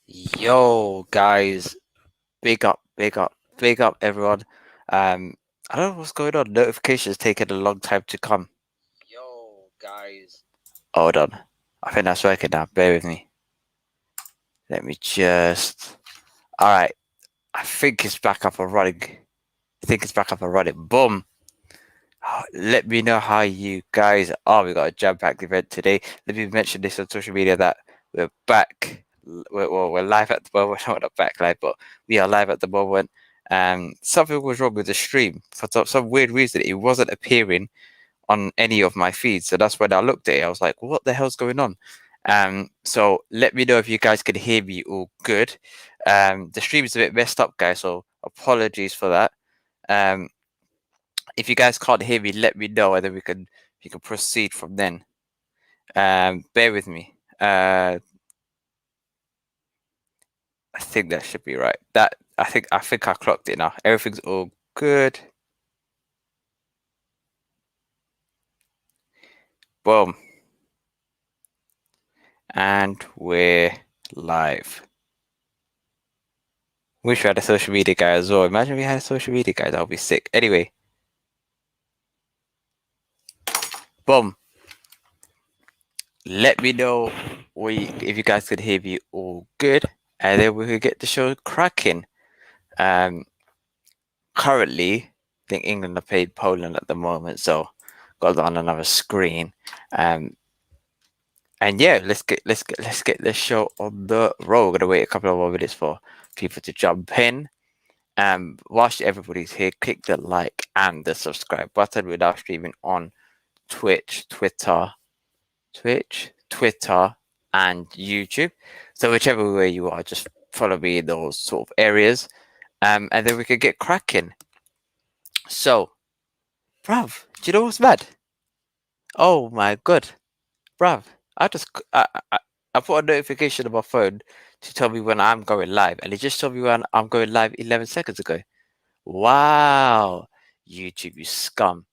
Yo, guys, big up, big up, big up, everyone. I don't know what's going on. Notifications taking a long time to come. Yo, guys. Hold on. I think that's working now. Bear with me. Let me just. All right. I think it's back up and running. Boom. Let me know how you guys are. We got a jam-packed event today. Let me mention this on social media that we're back. We're live at the moment. We're not back live, but we are live at the moment. Something was wrong with the stream for some weird reason. It wasn't appearing on any of my feeds, so that's when I looked at it. I was like, "What the hell's going on?" So let me know if you guys can hear me all good. The stream is a bit messed up, guys, so apologies for that. If you guys can't hear me, let me know, and then we can proceed from then. Bear with me. I think that should be right. I think I clocked it now. Everything's all good. Boom. And we're live. Wish we had a social media guy as well. Imagine we had a social media guy. That would be sick. Anyway. Boom. Let me know if you guys could hear me all good. And then we could get the show cracking. Currently, I think England have played Poland at the moment, so got on another screen. And yeah, let's get the show on the road. We're gonna wait a couple of more minutes for people to jump in. Whilst everybody's here, click the like and the subscribe button. We're now streaming on Twitch, Twitter, and YouTube. So whichever way you are, just follow me in those sort of areas. And then we can get cracking. So, bruv, do you know what's mad? Oh my god, bruv, I put a notification on my phone to tell me when I'm going live, and it just told me when I'm going live 11 seconds ago. Wow, YouTube, you scum.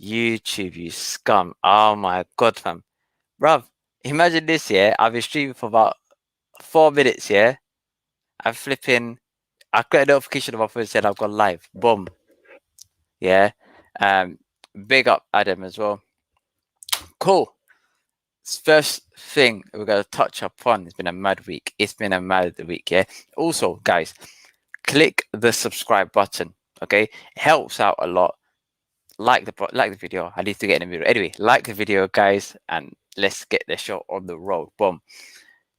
YouTube, you scum. Oh my god, fam. Bruv, imagine this, yeah? I've been streaming for about 4 minutes, yeah? I got a notification on my phone saying I've gone live. Boom. Yeah. Big up Adam as well. Cool. First thing we're going to touch upon. It's been a mad week. Yeah. Also, guys, click the subscribe button. Okay, it helps out a lot. Like the video. I need to get in the video. Anyway, like the video, guys, and let's get the show on the road. Boom.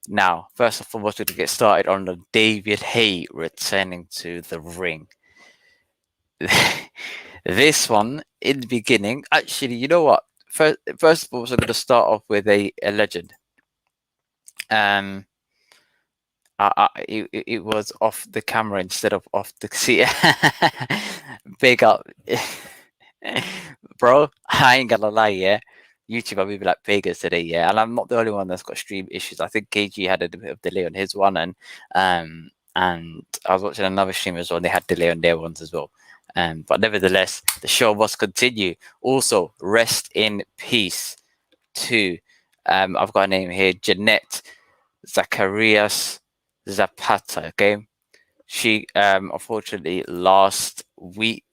Now, first and foremost, we're going to get started on the David HAYE returning to the ring. This one in the beginning, actually, you know what? First of all, we're going to start off with a legend. It was off the camera instead of off the seat. Big up, bro. I ain't gonna lie, yeah. YouTube are moving like Vegas today, yeah. And I'm not the only one that's got stream issues. I think KG had a bit of delay on his one, and I was watching another stream as well, and they had delay on their ones as well. But nevertheless, the show must continue. Also, rest in peace to I've got a name here, Jeanette Zacharias Zapata. Okay, she unfortunately last week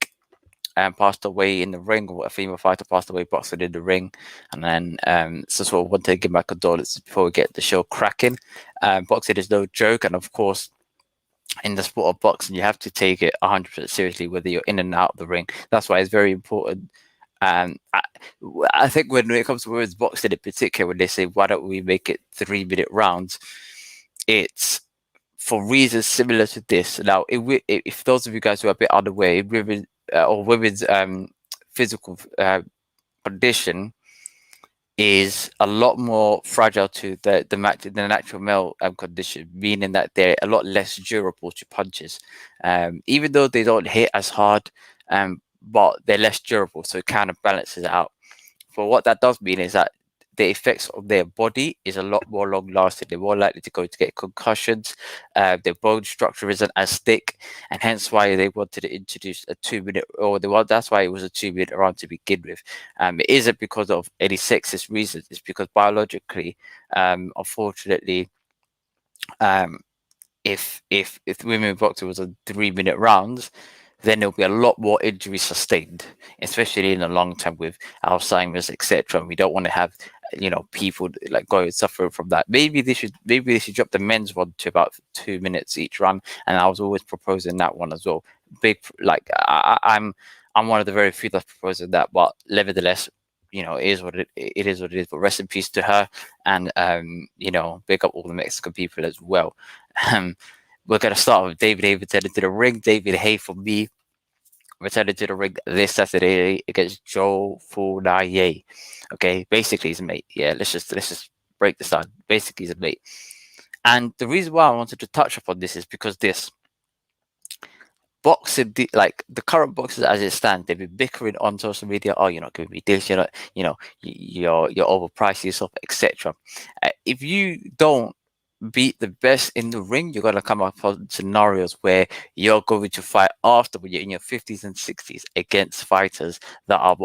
passed away in the ring. A female fighter passed away boxing in the ring, and then so sort of want to give my condolences before we get the show cracking. Boxing is no joke, and of course, in the sport of boxing, you have to take it 100% seriously, whether you're in and out of the ring. That's why it's very important. I think when it comes to women's boxing in particular, when they say, why don't we make it 3-minute rounds, it's for reasons similar to this. Now, if those of you guys who are a bit unaware, women's physical condition is a lot more fragile to the natural male condition, meaning that they're a lot less durable to punches. Even though they don't hit as hard, but they're less durable, so it kind of balances out. But what that does mean is that the effects of their body is a lot more long lasting. They're more likely to get concussions. Their bone structure isn't as thick, and hence why they wanted to introduce a 2-minute, that's why it was a 2-minute round to begin with. It isn't because of any sexist reasons. It's because biologically, unfortunately, if women boxing was a 3-minute rounds, then there'll be a lot more injury sustained, especially in the long term with Alzheimer's, etc. We don't want to have, people like going suffering from that. Maybe they should drop the men's one to about 2 minutes each run, and I was always proposing that one as well. I'm one of the very few that's proposing that, but nevertheless, it is what it is. But rest in peace to her, and big up all the Mexican people as well. We're gonna start with David Haye returning to the ring. David Haye, for me, returning to the ring this Saturday against Joe Fournier. Okay, basically he's a mate. Yeah, let's just break this down. Basically, he's a mate. And the reason why I wanted to touch upon this is because this boxing, like the current boxers as it stands, they've been bickering on social media. Oh, you're not giving me this. You're not, you're overpricing yourself, etc. If you don't beat the best in the ring, you're gonna come up on scenarios where you're going to fight after when you're in your 50s and 60s against fighters that are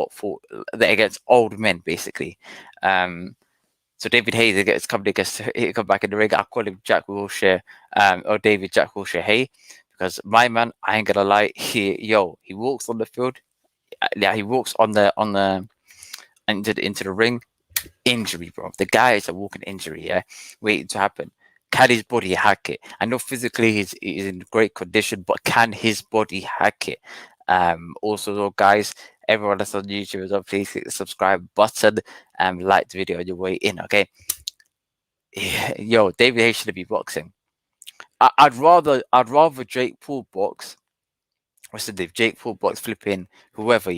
against old men, basically. So David Haye is coming against, he come back in the ring. I call him Jack Wilshire, or David Jack Wilshire Haye, because my man, I ain't gonna lie, he walks on the field, he walks into the ring, injury, bro. The guy is a walking injury, waiting to happen. Can his body hack it? I know physically he's in great condition, but can his body hack it? Also, guys, everyone that's on YouTube as well, please hit the subscribe button and like the video on your way in, okay? David Haye should be boxing. I'd rather Jake Paul box, Jake Paul box flipping whoever,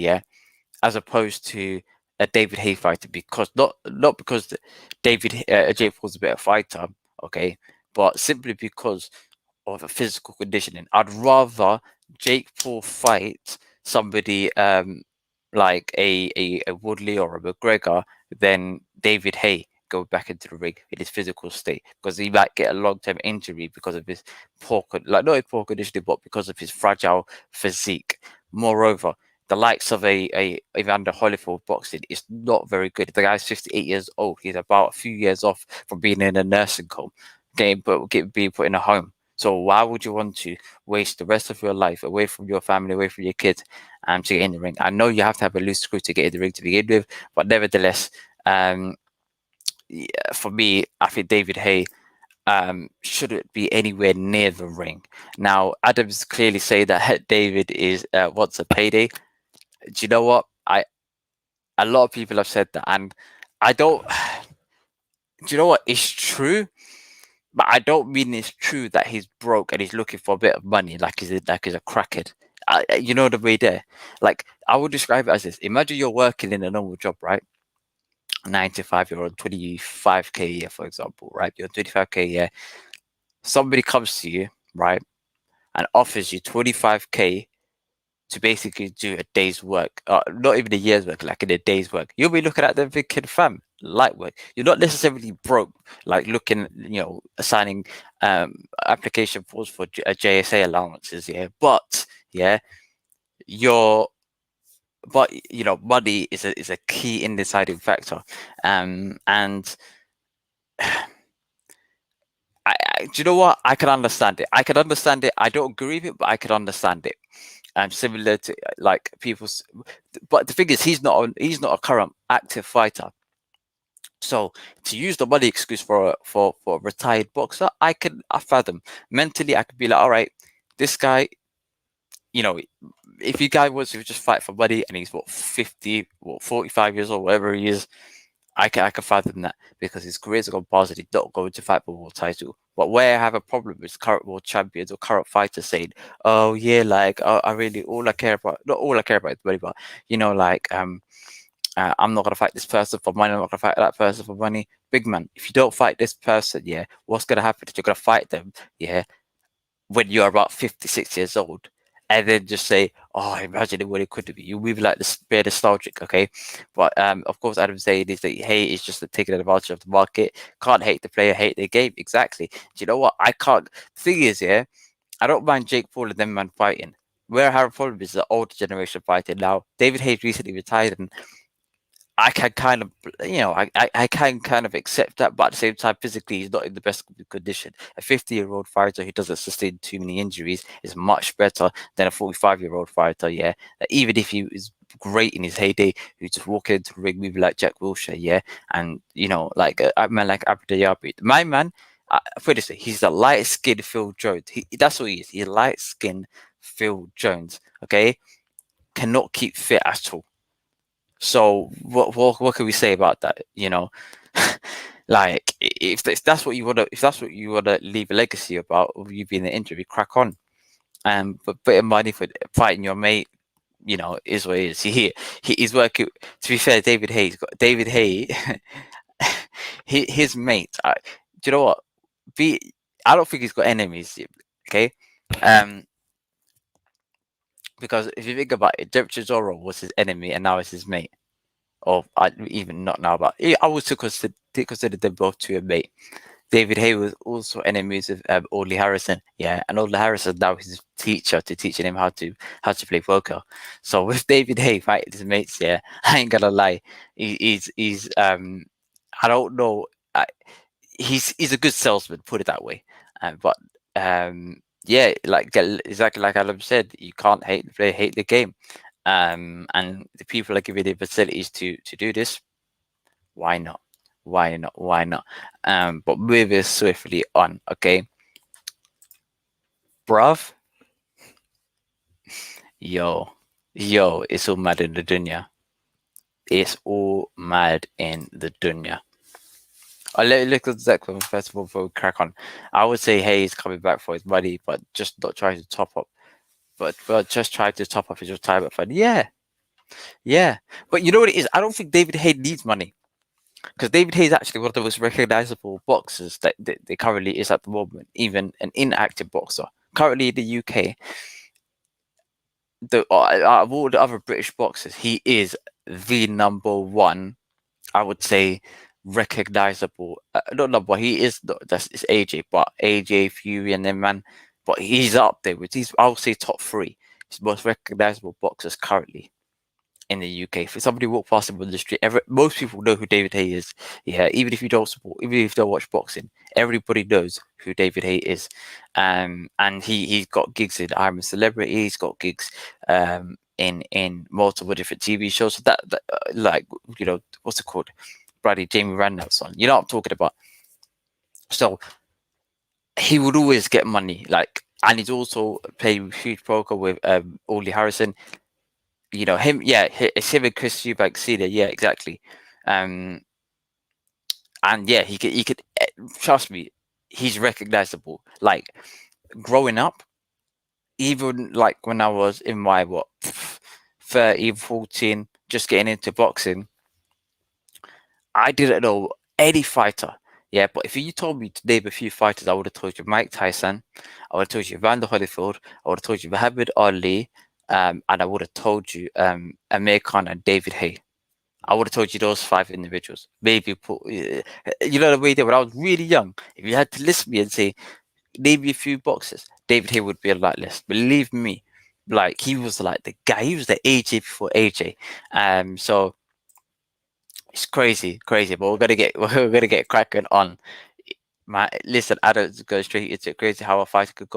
as opposed to a David Haye fighter, because not because Jake Paul's a better fighter, okay, but simply because of a physical conditioning. I'd rather Jake Paul fight somebody like a Woodley or a McGregor than David Haye go back into the ring in his physical state, because he might get a long-term injury because of his not his poor conditioning, but because of his fragile physique. Moreover, the likes of a Evander Holyfield boxing is not very good. The guy's 58 years old. He's about a few years off from being in a nursing home, being put in a home. So why would you want to waste the rest of your life away from your family, away from your kids, to get in the ring? I know you have to have a loose screw to get in the ring to begin with, but nevertheless, for me, I think David Haye shouldn't be anywhere near the ring. Now, Adams clearly say that David wants a payday. Do you know what? A lot of people have said that, and I don't. Do you know what? It's true, but I don't mean it's true that he's broke and he's looking for a bit of money, like he's a crackhead. You know the way there. Like, I would describe it as this: imagine you're working in a normal job, right? 9 to 5, you're on 25k a year, for example, right? You're on 25k a year. Somebody comes to you, right, and offers you 25k to basically do a day's work, not even a year's work, like in a day's work. You'll be looking at them thinking, fam, light work. You're not necessarily broke, like looking, assigning application forms for JSA allowances, but money is a key in deciding factor, and do you know what? I can understand it. I don't agree with it, but I can understand it. Similar to like people's, but the thing is, he's not a current active fighter. So to use the money excuse for a retired boxer, I fathom mentally. I could be like, all right, This guy, you know, if you guy wants to just fight for money and he's what 50, what 45 years old, whatever he is, I can fathom that because his career's gone past and he's not going to fight for a world title. But where I have a problem is current world champions or current fighters saying, "Oh yeah, like I really all I care about, not all I care about is money, but you know, like I'm not gonna fight this person for money. I'm not gonna fight that person for money." Big man, if you don't fight this person, yeah, what's gonna happen is you're gonna fight them, yeah, when you're about 56 years old, and then just say, "Oh, imagine what it could be." You will be like this, bit nostalgic, okay? But of course, Adam saying is that hate is just taking advantage of the market. Can't hate the player, hate the game. Exactly. Do you know what? I can't. The thing is, yeah, I don't mind Jake Paul and them man fighting. Where I have a problem is the older generation fighting now. David Hayes recently retired, and I can kind of, I can kind of accept that, but at the same time, physically, he's not in the best condition. A 50-year-old fighter who doesn't sustain too many injuries is much better than a 45-year-old fighter, yeah. That even if he is great in his heyday, who just walk into the ring, maybe like Jack Wilshire, yeah, and, like a man like Abdayabi. My man, put it this way, he's a light-skinned Phil Jones. That's what he is. He's a light-skinned Phil Jones, okay? Cannot keep fit at all. So what can we say about that? Like if that's what you wanna leave a legacy about of you being an injury, crack on. But putting money for fighting your mate, is what it is. He's working. To be fair, David Hay, his mate. Do you know what? I don't think he's got enemies. Okay, um, because if you think about it, Derek Chisora was his enemy, and now it's his mate. Or even not now, but I would still consider them both to a mate. David Hay was also enemies of Audley Harrison, yeah, and Audley Harrison now his teacher to teaching him how to play poker. So with David Hay fighting his mates, yeah, I ain't gonna lie, he's I don't know, he's a good salesman, put it that way, but yeah, like exactly like Alan said, you can't hate the player, hate the game. And the people are given the facilities to do this. Why not? Why not? Why not? But moving swiftly on, okay, bruv. Yo, it's all mad in the dunya. It's all mad in the dunya. I'll let you look at that one first of all before we crack on. I would say hey, he's coming back for his money, but just not trying to top up. But just try to top up his retirement fund. Yeah, yeah. But you know what it is? I don't think David Hay needs money. Because David Hay is actually one of the most recognizable boxers that currently is at the moment, even an inactive boxer. Currently in the UK, of all the other British boxers, he is the number one, I would say, recognizable. Not number one, he is, it's AJ, but AJ, Fury, and then man, but he's up there with, I would say, top three. He's the most recognizable boxers currently in the UK. For somebody walk past him on the street, most people know who David Hay is. Yeah, even if you don't watch boxing, everybody knows who David Hay is. And he's got gigs in I'm a Celebrity. He's got gigs in multiple different TV shows. So that like what's it called? Brady Jamie Randall's son. You know what I'm talking about. So he would always get money, and he's also playing huge poker with Audley Harrison. Him, yeah, it's him and Chris Eubank Senior, yeah, exactly. And yeah, he could trust me, he's recognizable. Like growing up, even like when I was in my 13, 14, just getting into boxing, I didn't know any fighter. Yeah, but if you told me to name a few fighters, I would have told you Mike Tyson, I would have told you Evander Holyfield, I would have told you Muhammad Ali, and I would have told you Amir Khan and David Hay. I would have told you those 5 individuals. Maybe the way that when I was really young, if you had to list me and say, name me a few boxers, David Hay would be on that list. Believe me, like he was like the guy. He was the AJ before AJ. So it's crazy. But we're gonna get cracking on. Listen, I don't go straight into it. Crazy how a fighter could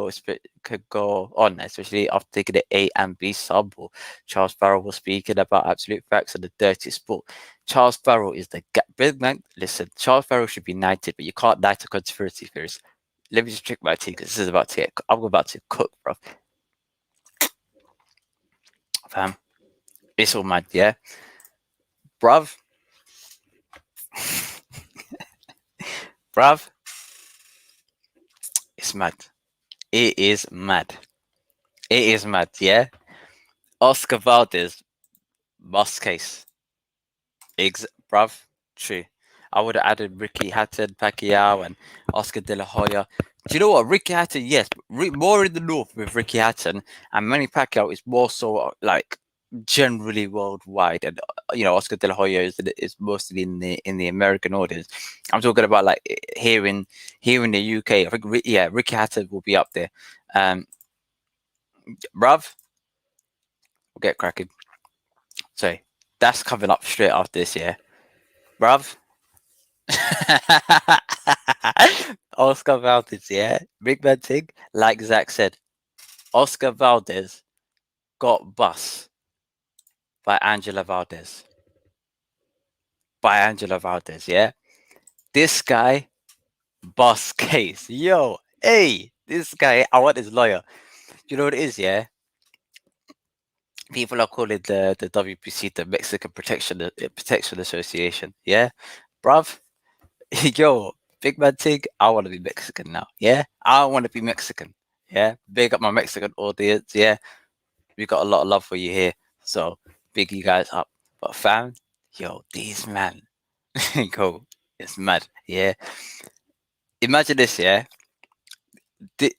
go on, especially after taking the A and B sample. Charles Farrell was speaking about absolute facts of the dirty sport. Charles Farrell is the big man. Listen, Charles Farrell should be knighted, but you can't knight a conspiracy theorist. Let me just drink my tea because this is about to get. I'm about to cook, bro. Fam, it's all mad, yeah, bruv, bruv. It's mad. It is mad. It is mad, yeah. Oscar Valdez, must case. Bruv, true. I would have added Ricky Hatton, Pacquiao, and Oscar De La Hoya. Do you know what? Ricky Hatton, yes, more in the north with Ricky Hatton, and Manny Pacquiao is more so like generally worldwide, and Oscar De La Hoya is mostly in the American audience. I'm talking about like here in the UK. I think yeah, Ricky Hatton will be up there. Bruv, we'll get cracking. So that's coming up straight after this, yeah, bruv. Oscar Valdez, yeah. Big man thing, like Zach said, Oscar Valdez got bus by Angela Valdez. By Angela Valdez, yeah. This guy, boss case. Yo, hey, this guy, I want his lawyer. You know what it is, yeah? People are calling the WBC the Mexican Protection Association, yeah? Bruv, yo, big man thing, I want to be Mexican now, yeah? I want to be Mexican, yeah? Big up my Mexican audience, yeah? We got a lot of love for you here, so big you guys up. But fam, yo, these man, go, it's mad, yeah? Imagine this, yeah? Di-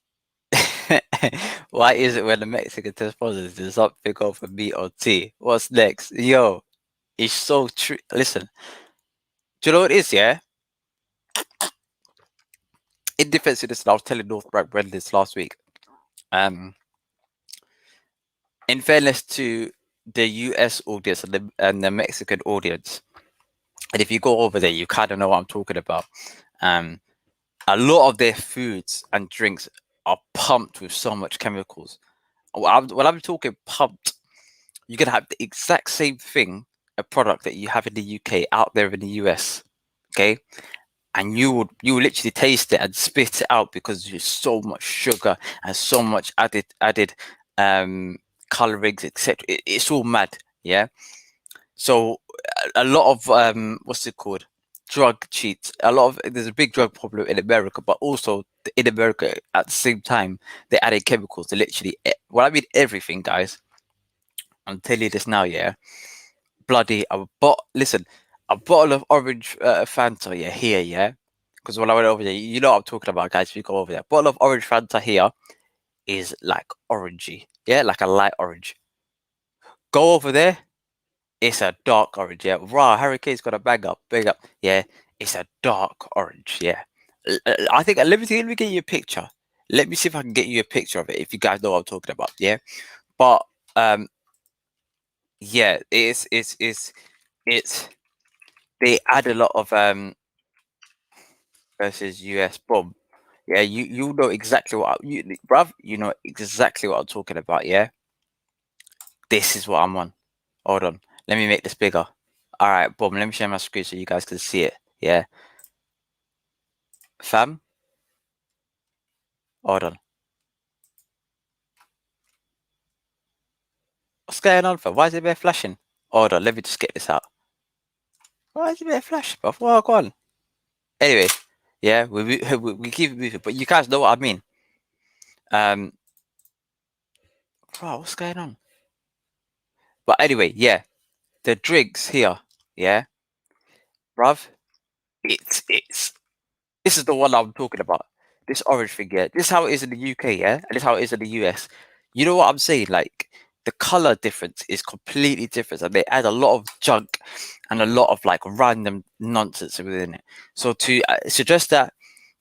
Why is it when the Mexican test positive, there's something over meat or tea? What's next? Yo, it's so true. Listen, do you know what it is, yeah? In defense of this, and I was telling North Brent this last week. In fairness to the US audience and the Mexican audience, and if you go over there, you kind of know what I'm talking about. A lot of their foods and drinks are pumped with so much chemicals. When I'm talking pumped, you're gonna have the exact same thing, a product that you have in the UK out there in the US, okay? And you would literally taste it and spit it out because there's so much sugar and so much added colorings, etc. It's all mad, yeah. So a lot of what's it called, drug cheats. A lot of there's a big drug problem in America, but also in America at the same time they're adding chemicals to literally well, I mean everything, guys. I'm telling you this now, yeah. Bloody listen, a bottle of orange Fanta, yeah, here, yeah. Because when I went over there, you know what I'm talking about, guys. If you go over there, bottle of orange Fanta here is like orangey, yeah, like a light orange. Go over there, it's a dark orange, yeah. Raw, Harry Kane's got a bag up, yeah. It's a dark orange, yeah. I think let me get you a picture. Let me see if I can get you a picture of it. If you guys know what I'm talking about, yeah. But yeah, it's they add a lot of versus US bomb. Yeah, you know exactly bruv, you know exactly what I'm talking about. Yeah, this is what I'm on. Hold on, let me make this bigger. All right, boom. Let me share my screen so you guys can see it. Yeah, fam. Hold on. What's going on, fam? Why is it bare flashing? Hold on, let me just get this out. Why is it bare flash, bruv? Well, go on. Anyway, yeah, we keep it moving, but you guys know what I mean. Um, bro, what's going on? But anyway, yeah, the drinks here, yeah, bruv. It's this is the one I'm talking about. This orange thing, yeah. This is how it is in the UK, yeah, and this is how it is in the US. You know what I'm saying? Like the color difference is completely different, and they add a lot of junk and a lot of like random nonsense within it. So to suggest that,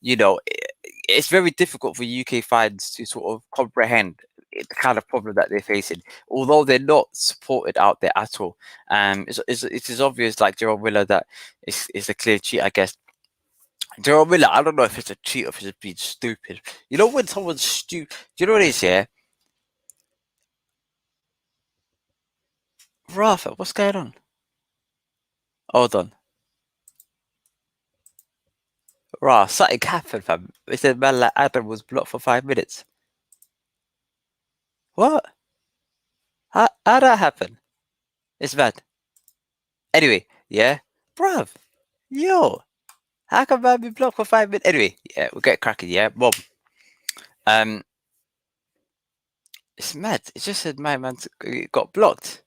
it's very difficult for UK fans to sort of comprehend the kind of problem that they're facing, although they're not supported out there at all. It is obvious, like Jerome Miller, that is a clear cheat, I guess. Jerome Miller, I don't know if it's a cheat or if it's being stupid. You know when someone's stupid, do you know what it is, yeah? Rafa, what's going on? Hold on. Rah, something happened, fam. They said man like Adam was blocked for 5 minutes. What? How that happen? It's bad. Anyway, yeah, bruv, yo, how can man be blocked for 5 minutes? Anyway, yeah, we'll get cracking. Yeah, Bob. It's mad. It just said my man got blocked.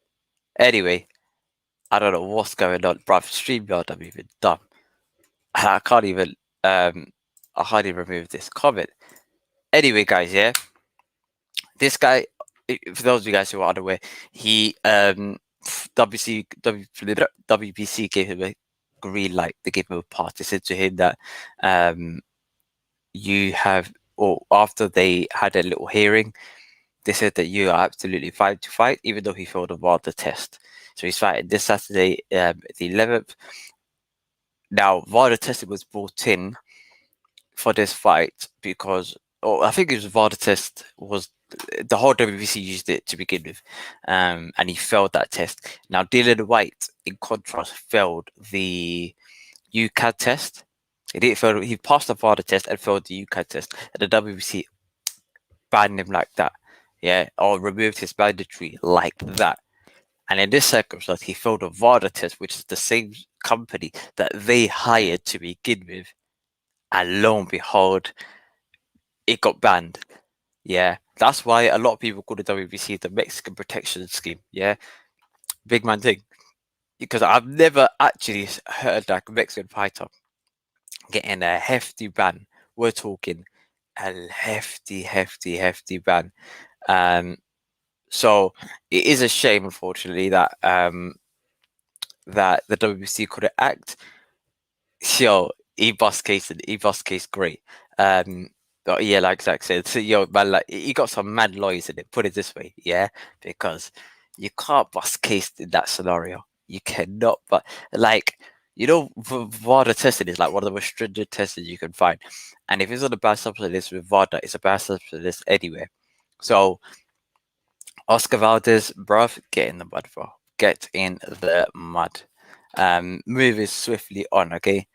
Anyway, I don't know what's going on, bruv. StreamYard, I'm even dumb. I can't even remove this comment. Anyway, guys, yeah, this guy, for those of you guys who are unaware, he WBC gave him a green light. They gave him a pass. They said to him that you have, or after they had a little hearing, they said that you are absolutely fine to fight, even though he failed a WILDER test. So he's fighting this Saturday, the 11th. Now, WILDER testing was brought in for this fight because, I think it was WILDER test was the whole WBC used it to begin with, and he failed that test. Now, Dylan White, in contrast, failed the UCAD test. He passed the WILDER test and failed the UCAD test, and the WBC banned him like that, yeah, or removed his mandatory like that. And in this circumstance, he failed a WILDER test, which is the same company that they hired to begin with, and lo and behold, it got banned. Yeah, that's why a lot of people call the WBC the Mexican protection scheme. Yeah, big man thing, because I've never actually heard like a Mexican fighter getting a hefty ban. We're talking a hefty ban. So it is a shame, unfortunately, that that the WBC couldn't act. Yo, E-Bus case, great. But yeah, like Zach said, so, yo, man, like he got some mad lawyers in it. Put it this way, yeah, because you can't bust case in that scenario. You cannot, but like VADA testing is like one of the most stringent testing you can find, and if it's on a bad substance list with VADA, it's a bad substance list anywhere. So Oscar Valdez, bruv, get in the mud, bro. Get in the mud. Moving swiftly on, okay.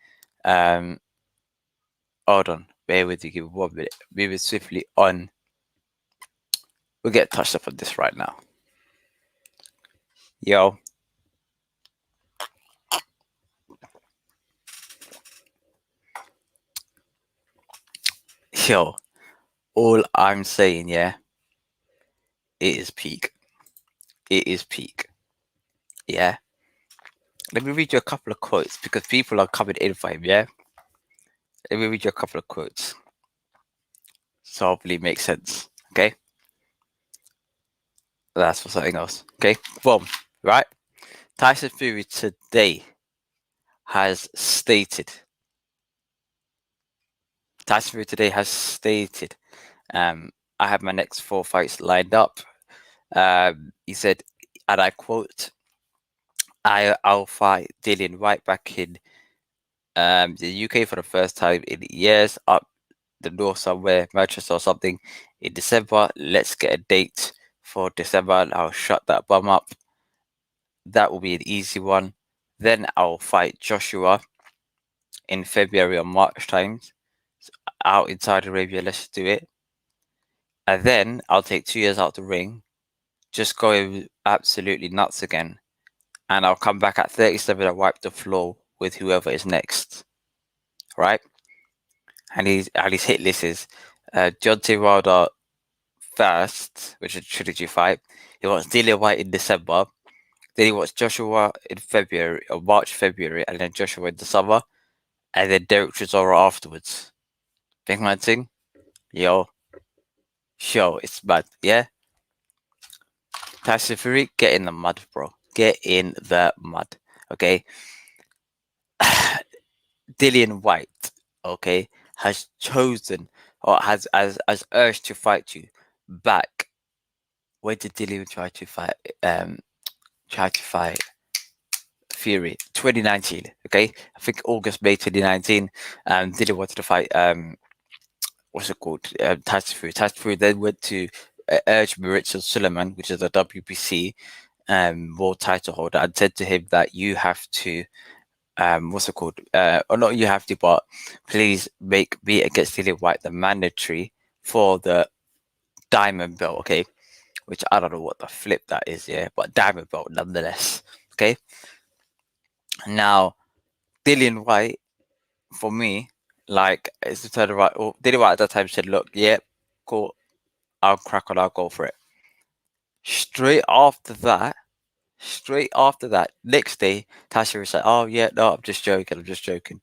Hold on, bear with you, give 1 minute. Moving swiftly on. We'll get touched up on this right now. Yo. Yo. All I'm saying, yeah, it is peak. It is peak. Yeah. Let me read you a couple of quotes because people are coming in for him, yeah? Let me read you a couple of quotes. So hopefully it makes sense, okay? That's for something else, okay? Boom, right? Tyson Fury today has stated, I have my next 4 fights lined up. He said, and I quote, I'll fight Dillian White back in the UK for the first time in years, up the north somewhere, Manchester or something, in December. Let's get a date for December and I'll shut that bum up. That will be an easy one. Then I'll fight Joshua in February or March times out in Saudi Arabia. Let's do it. And then I'll take 2 years out the ring, just going absolutely nuts again. And I'll come back at 37 and wipe the floor with whoever is next. Right? And his hit list is Deontay Wilder first, which is a trilogy fight. He wants Dillian White in December. Then he wants Joshua in February or March, February, and then Joshua in the summer. And then Derek Chisora afterwards. Big man thing? Yo. Show, it's bad, yeah? Tyson Fury, get in the mud, bro. Get in the mud, okay? Dillian White, okay, has chosen or has urged to fight you back. When did Dillian try to fight Fury? 2019, okay? I think August, May 2019. Dillian wanted to fight what's it called? Tyson Fury. Tyson Fury then went to urge Mauricio Suleiman, which is a WBC world title holder, and said to him that you have to what's it called? Or not you have to, but please make me against Dillian White the mandatory for the diamond belt, okay? Which I don't know what the flip that is, yeah, but diamond belt nonetheless, okay? Now, Dillian White, for me, like, it's the turn right. Oh, Dillian White at that time said, look, yeah, cool, I'll crack on, I'll go for it. Straight after that, next day, Tasha was like, oh, yeah, no, I'm just joking.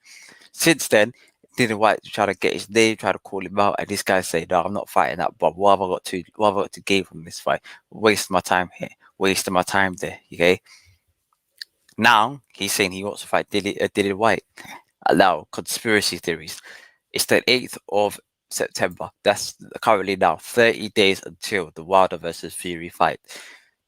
Since then, Dillian White trying to get his name, trying to call him out, and this guy saying, no, I'm not fighting that Bob. What have I got to gain from this fight? Wasting my time here, wasting my time there, okay? Now, he's saying he wants to fight Dillian White. Now, conspiracy theories. It's the 8th of September. That's currently now 30 days until the Wilder versus Fury fight.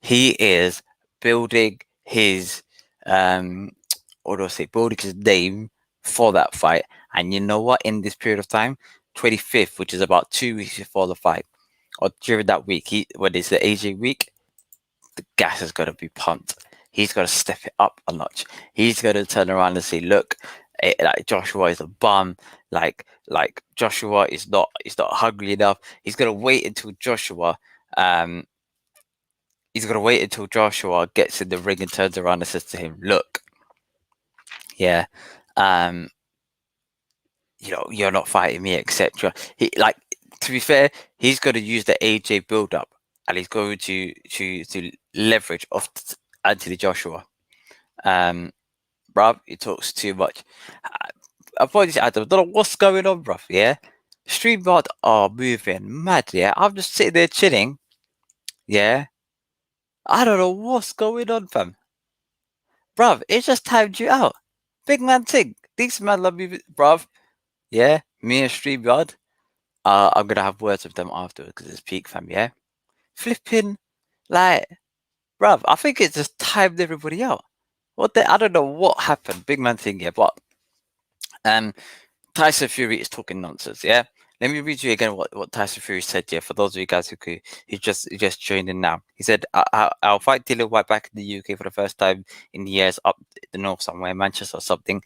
He is building his building his name for that fight. And you know what? In this period of time, 25th, which is about 2 weeks before the fight, or during that week, when it's the AJ week, the gas is going to be pumped. He's going to step it up a notch. He's going to turn around and say, look, like Joshua is a bum. Like Joshua is not hungry enough. He's going to wait until Joshua gets in the ring and turns around and says to him, look, yeah, you're not fighting me, etc. To be fair, he's going to use the AJ build up, and he's going to leverage off Anthony Joshua. Bruv, he talks too much. Apologies, Adam. Don't know what's going on, bruv. Yeah, StreamYard are moving mad. Yeah, I'm just sitting there chilling. Yeah, I don't know what's going on, fam. Bruv, it just timed you out. Big man thing. These man love me, bruv. Yeah, me and StreamYard. I'm gonna have words with them afterwards because it's peak, fam. Yeah, flipping, like, bruv. I think it just timed everybody out. I don't know what happened. Big man thing, yeah, but Tyson Fury is talking nonsense, yeah? Let me read you again what Tyson Fury said, yeah, for those of you guys who just joined in now. He said, I'll fight Dillian White back in the UK for the first time in years up the north somewhere, Manchester or something,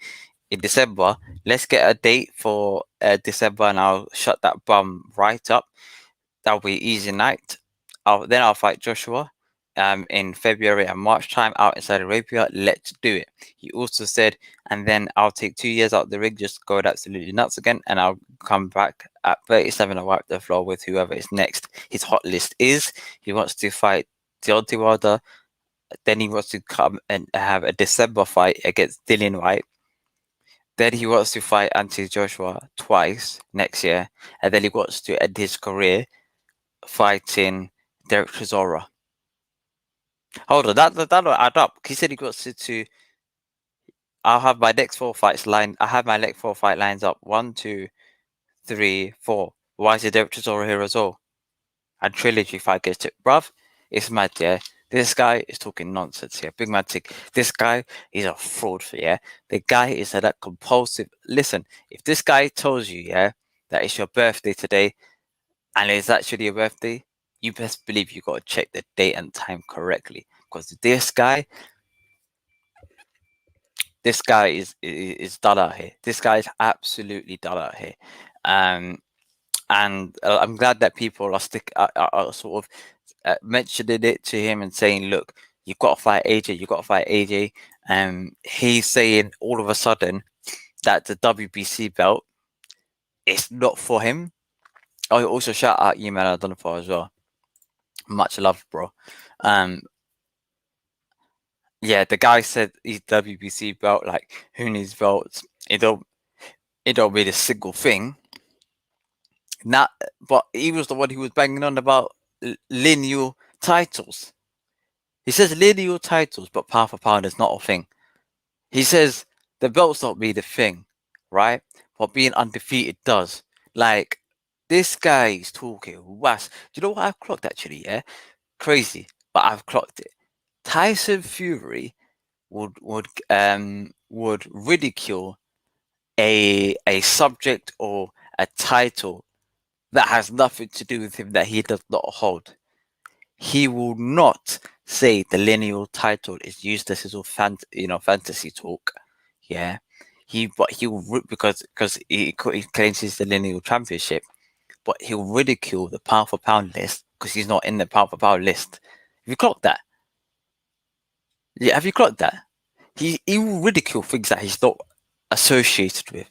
in December. Let's get a date for December and I'll shut that bum right up. That'll be easy night. I'll fight Joshua in February and March time out in Saudi Arabia. Let's do it. He also said, and then I'll take 2 years out of the ring, just go absolutely nuts again, and I'll come back at 37 and wipe the floor with whoever is next. His hot list is he wants to fight Deontay Wilder, then he wants to come and have a December fight against Dillian White. Then he wants to fight Anthony Joshua twice next year, and then he wants to end his career fighting Derek Chisora. Hold on, that don't add up. He said he got to. I'll have my next 4 fights lined. I have my next 4 fight lines up. 1, 2, 3, 4. Why is it Derek Chisora here as well? And trilogy fight gets it, bruv. It's mad, yeah. This guy is talking nonsense here. Big man tick. This guy is a fraud, yeah. The guy is that compulsive. Listen, if this guy tells you, yeah, that it's your birthday today, and it's actually your birthday, you best believe you got to check the date and time correctly, because this guy is done out here. This guy is absolutely done out here. And I'm glad that people are sort of mentioning it to him and saying, look, you've got to fight AJ. He's saying all of a sudden that the WBC belt is not for him. Oh, also shout out Email Adonifar as well. Much love, bro. Yeah, the guy said his WBC belt, like, who needs belts? It don't mean a single thing. But he was the one who was banging on about lineal titles. He says lineal titles, but pound for pound is not a thing. He says the belts don't mean a thing, right? But being undefeated does. Like, this guy is talking was. Do you know what I've clocked actually? Yeah, crazy, but I've clocked it. Tyson Fury would ridicule a subject or a title that has nothing to do with him that he does not hold. He will not say the lineal title is useless as all fantasy talk. yeah, because he claims he's the lineal championship, but he'll ridicule the pound for pound list because he's not in the pound for pound list. Have you clocked that? Yeah, have you clocked that? He will ridicule things that he's not associated with.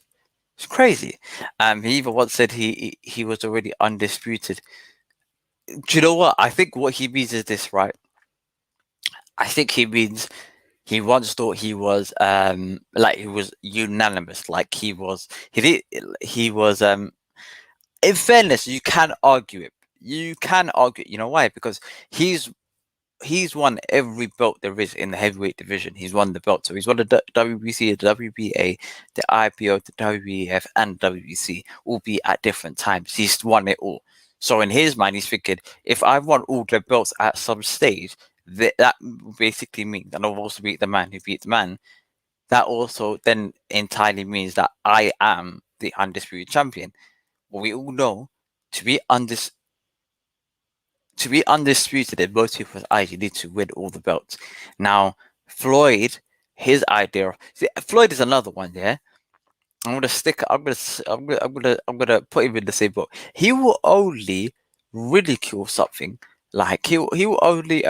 It's crazy. He even once said he was already undisputed. Do you know what? I think what he means is this, right? I think he means he once thought he was like he was unanimous, like he was in fairness, you can argue it. You can argue it. You know why? Because he's won every belt there is in the heavyweight division. He's won the belt. So he's won the WBC, the WBA, the IPO, the WBF, and WBC, all be at different times. He's won it all. So in his mind, he's thinking, if I've won all the belts at some stage, that basically means, and I've also beat the man who beat the man, that also then entirely means that I am the undisputed champion. But we all know to be undisputed in most people's eyes, you need to win all the belts. Now, Floyd, his idea. See, Floyd is another one. Yeah, I'm gonna put him in the same boat. He will only ridicule something. Like he will only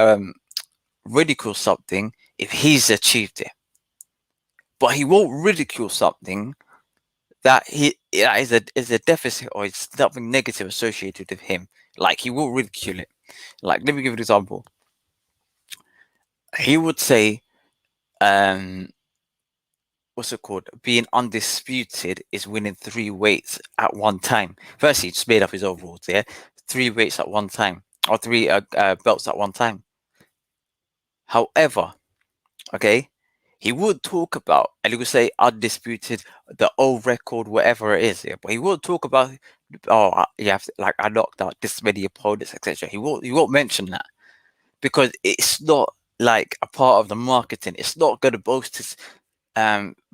ridicule something if he's achieved it, but he won't ridicule something that is a deficit or it's something negative associated with him. Like he will ridicule it. Like, let me give you an example. He would say, what's it called? Being undisputed is winning 3 weights at one time. Firstly, he just made up his own rules, yeah? 3 weights at one time, or 3 belts at one time. However, okay, he would talk about, and he would say undisputed, the old record, whatever it is, yeah? But he won't talk about, oh, you have to, like, I knocked out this many opponents, etc. He won't mention that because it's not like a part of the marketing. It's not going to boast his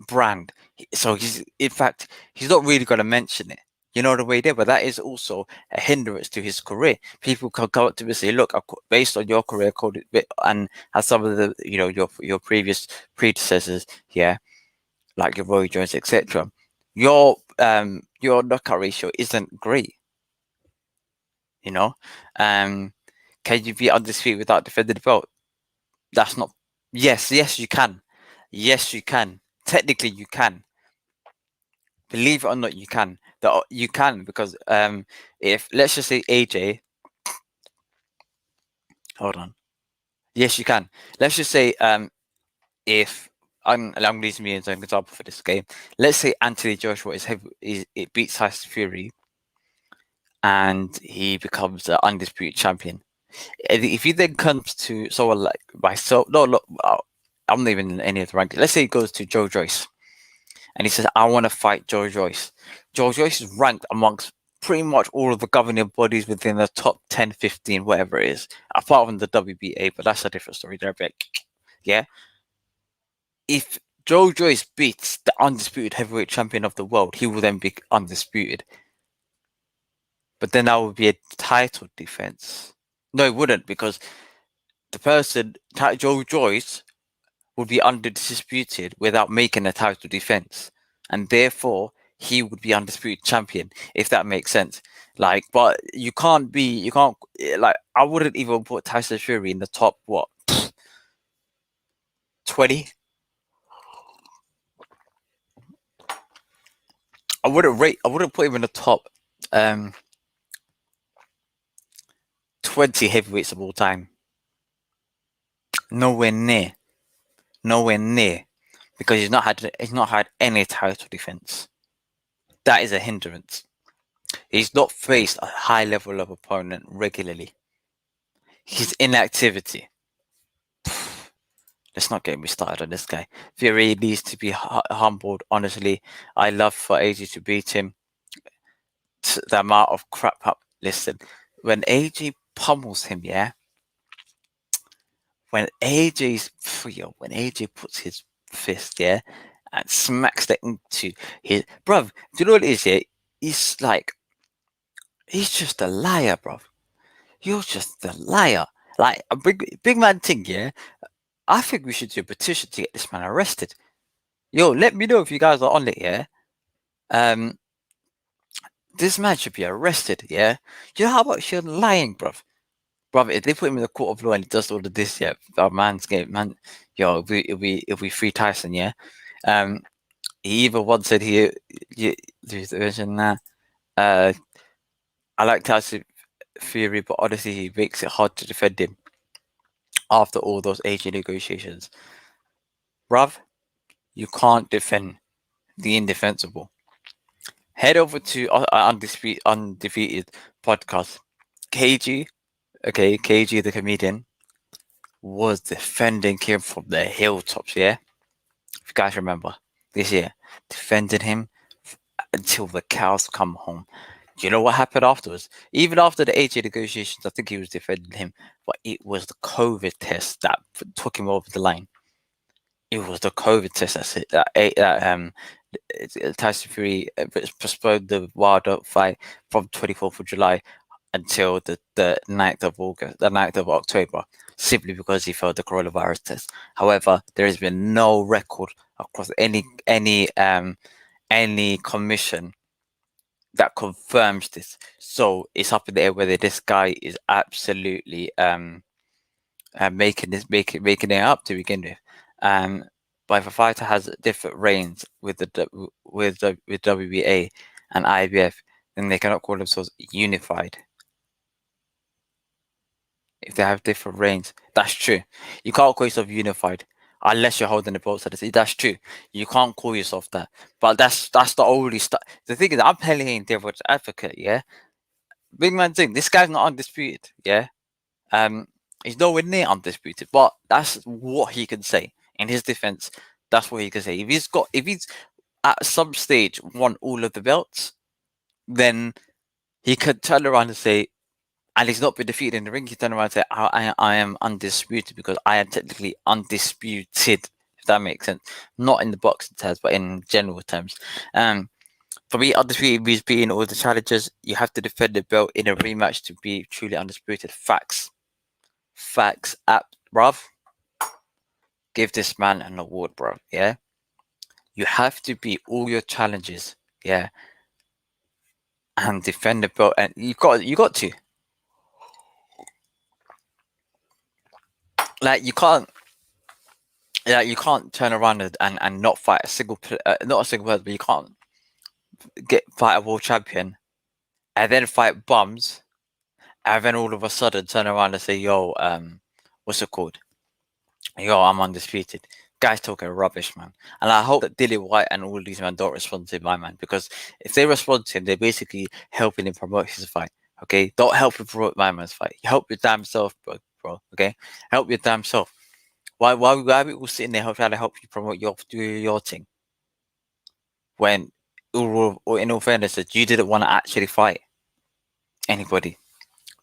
brand. So in fact, he's not really going to mention it. You know the way there, but that is also a hindrance to his career. People can come up to me and say, "Look, based on your career code and as some of the your previous predecessors, yeah, like your Roy Jones, etc. Your knockout ratio isn't great. You know, can you be undisputed without defending the belt? That's not. Yes, you can. Yes, you can. Technically, you can. Believe it or not, you can. You can because if let's just say AJ, hold on. Yes, you can. Let's just say if I'm going to use me as an example for this game. Let's say Anthony Joshua it beats Tyson Fury, and he becomes the undisputed champion. If he then comes to someone like myself, no, I'm not even in any of the rankings. Let's say he goes to Joe Joyce, and he says, "I want to fight Joe Joyce." Joe Joyce is ranked amongst pretty much all of the governing bodies within the top 10, 15, whatever it is, apart from the WBA, but that's a different story. Yeah. If Joe Joyce beats the undisputed heavyweight champion of the world, he will then be undisputed. But then that would be a title defense. No, it wouldn't, because the person, Joe Joyce, would be undisputed without making a title defense, and therefore he would be undisputed champion, if that makes sense. Like, but you can't like, I wouldn't even put Tyson Fury in the top 20. I wouldn't put him in the top 20 heavyweights of all time. Nowhere near, because he's not had any title defense. That is a hindrance. He's not faced a high level of opponent regularly. His inactivity. Let's not get me started on this guy. Fury needs to be humbled. Honestly, I love for AJ to beat him. The amount of crap up. Listen, when AJ pummels him, yeah. When AJ puts his fist, yeah, and smacks that into his bruv. Do you know what it is? Yeah, he's just a liar, bruv. You're just a liar. Like a big man thing, yeah. I think we should do a petition to get this man arrested. Yo, let me know if you guys are on it, yeah? Um, this man should be arrested, yeah? You know how much you're lying, bruv? Bruv, if they put him in the court of law and he does all of this, yeah, our man's game, man, yo, it'll be free Tyson, yeah? He even once said there's mention that, I like Tyson Fury, but honestly, he makes it hard to defend him after all those AG negotiations. Bruv, you can't defend the indefensible. Head over to Undefeated podcast. KG, okay, KG the comedian, was defending him from the hilltops, yeah? If you guys remember, this year, defended him until the cows come home. Do you know what happened afterwards? Even after the AJ negotiations, I think he was defending him, but it was the COVID test that took him over the line. It was the COVID test Tyson Fury postponed the Wilder fight from 24th of July until the 9th of August, the 9th of October, simply because he failed the coronavirus test. However, there has been no record across any commission that confirms this. So it's up in the air whether this guy is absolutely making it up to begin with. But if a fighter has different reigns with with WBA and IBF, then they cannot call themselves unified. If they have different reigns, that's true. You can't call yourself unified unless you're holding the belts at the sea. That's true. You can't call yourself that. But that's the only stuff. The thing is, I'm playing devil's advocate. Yeah, big man thing. This guy's not undisputed. Yeah. Um, he's nowhere near undisputed, but that's what he can say in his defense. That's what he can say. If he's at some stage won all of the belts, then he could turn around and say, and he's not been defeated in the ring. He turn around and say, I am undisputed because I am technically undisputed. If that makes sense, not in the boxing terms, but in general terms. For me, undisputed means beating all the challengers. You have to defend the belt in a rematch to be truly undisputed. Facts. Bruv. Give this man an award, bruv. Yeah. You have to beat all your challenges. Yeah. And defend the belt. And you got to. Like you can't turn around and not fight a single not a single person, but you can't fight a world champion and then fight bums and then all of a sudden turn around and say, yo, what's it called? Yo, I'm undisputed. Guys talking rubbish, man. And I hope that Dilly White and all these men don't respond to my man, because if they respond to him, they're basically helping him promote his fight. Okay, don't help him promote my man's fight. You help your damn self, bro. Okay, help your damn self. Why are we all sitting there trying to help you promote your thing? When, in all fairness, that you didn't want to actually fight anybody.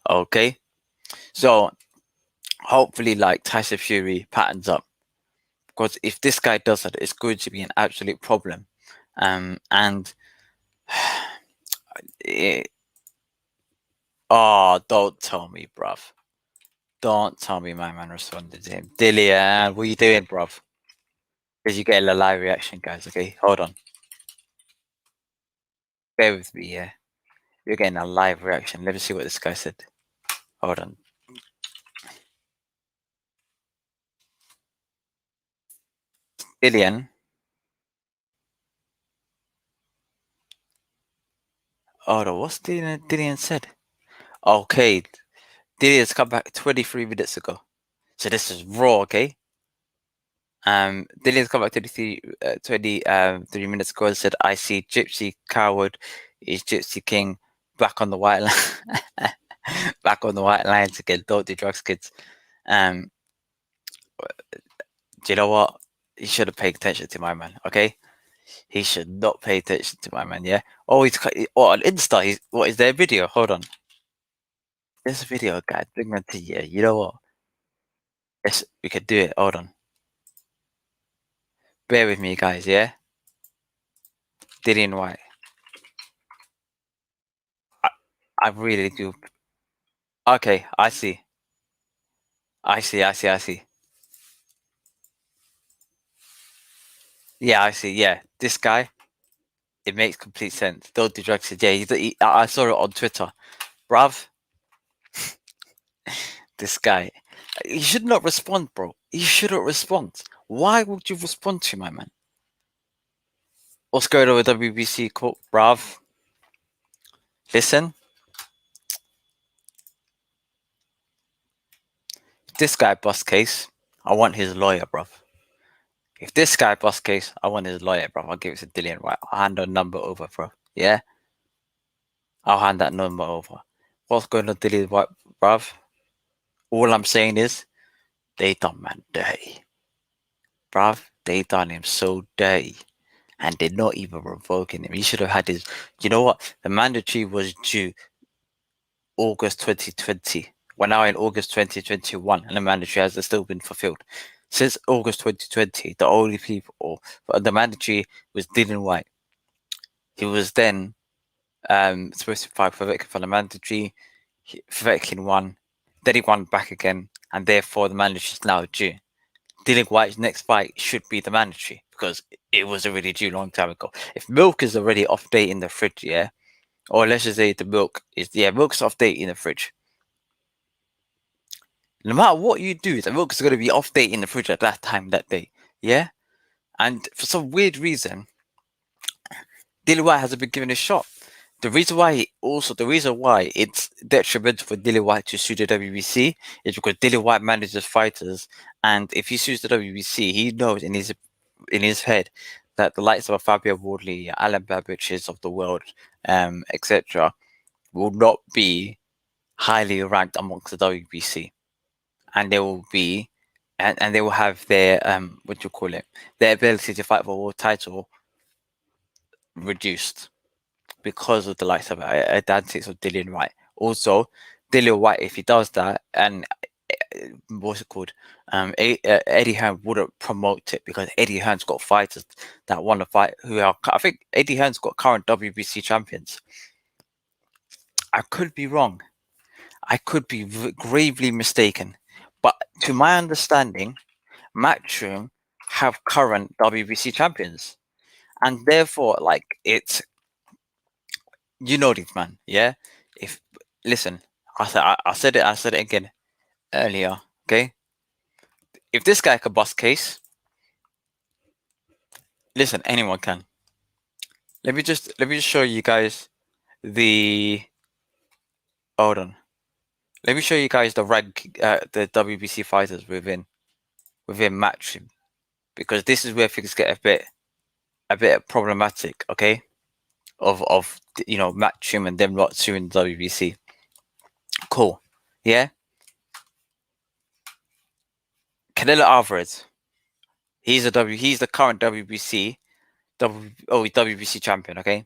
Okay, so hopefully, like Tyson Fury patterns up, because if this guy does that, it's going to be an absolute problem. And don't tell me, bruv. Don't tell me my man responded to him. Dillian, what are you doing, bruv? Because you get a live reaction, guys. Okay, hold on. Bear with me, yeah. You're getting a live reaction. Let me see what this guy said. Hold on. Dillian. Hold on, what's Dillian said? Okay, Dillian's come back 23 minutes ago. So this is raw, okay? Dillian's come back 23 minutes ago and said, I see Gypsy Coward is Gypsy King back on the white line. Back on the white lines again. Don't do drugs, kids. Do you know what? He should have paid attention to my man, okay? He should not pay attention to my man, yeah? Oh, on Insta, what is their video? Hold on. This video, guys, big man to you. You know what? Yes, we could do it. Hold on. Bear with me, guys, yeah? Dillian White. I really do. Okay, I see. I see. Yeah, I see. Yeah, this guy, it makes complete sense. Don't do drugs. Yeah, I saw it on Twitter. Bruv, this guy, he should not respond, bro. He shouldn't respond. Why would you respond to my man? What's going on with WBC? Cool, bruv. Listen, this guy bust case. I want his lawyer, bruv. If this guy bust case, I want his lawyer, bruv. I'll give it to Dillian White. I'll hand the number over, bro. Yeah? I'll hand that number over. What's going on, Dillian White, bruv? All I'm saying is, they done man dirty. Bruv, they done him so dirty. And they're not even revoking him. He should have had his... You know what? The mandatory was due August 2020. We're now in August 2021, and the mandatory has still been fulfilled. Since August 2020, the only people... The mandatory was Dylan White. He was then supposed to fight for Vivek for the mandatory. Vivek won. Then he won back again, and therefore the mandatory is now due. Dylan White's next fight should be the mandatory because it was already due a long time ago. If milk is already off date in the fridge, yeah, or let's just say the milk's off date in the fridge. No matter what you do, the milk is going to be off date in the fridge at that time, that day, yeah. And for some weird reason, Dylan White hasn't been given a shot. The reason why it's detrimental for Dylan White to sue the WBC is because Dylan White manages fighters, and if he sues the WBC, he knows in his head that the likes of Fabio Wardley, Alan Babbich's of the world, etc., will not be highly ranked amongst the WBC, and they will be, and they will have their their ability to fight for a world title reduced because of the likes of Dantics of Dillian White. Also, Dillian White, if he does that, and what's it called? Eddie Hearn wouldn't promote it because Eddie Hearn's got fighters that want to fight I think Eddie Hearn's got current WBC champions. I could be wrong. I could be gravely mistaken. But to my understanding, Matchroom have current WBC champions. And therefore, like, it's, you know this, man, yeah? If, listen, I said it again earlier, okay? If this guy could bust case, listen, anyone can. Let me just show you guys the, hold on. Let me show you guys the rank, the WBC fighters within Matchroom, because this is where things get a bit problematic, okay? Of Matchroom and them not suing the WBC. Cool, yeah. Canelo Alvarez, he's the current WBC champion, okay?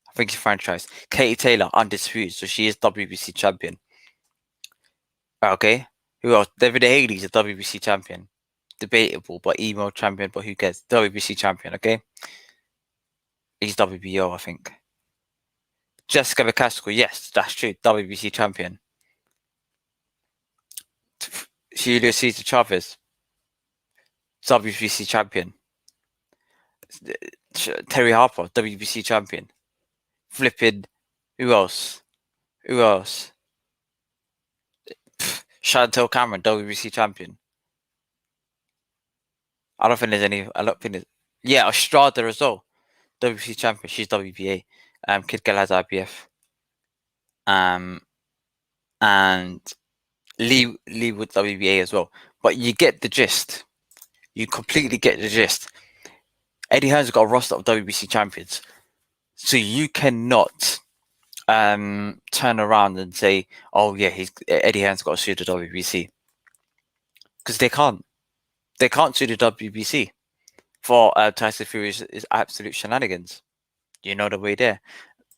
I think he's franchise. Katie Taylor, undisputed, so she is WBC champion. Okay, who else? David Haley's a WBC champion. Debatable, but email champion, but who cares? WBC champion, okay? He's WBO, I think. Jessica McCaskill, yes, that's true. WBC champion. Julio Cesar Chavez, WBC champion. Terry Harper, WBC champion. Flipping, who else? Chantel Cameron, WBC champion. I don't think there's yeah, Estrada as well, WBC champion. She's WBA. Kid Galaz IBF. And Lee with WBA as well. But you get the gist. You completely get the gist. Eddie Hearn's got a roster of WBC champions, so you cannot turn around and say, "Oh yeah, Eddie Hearn's got to sue the WBC," because they can't. They can't sue the WBC for Tyson Fury's is absolute shenanigans. You know the way there.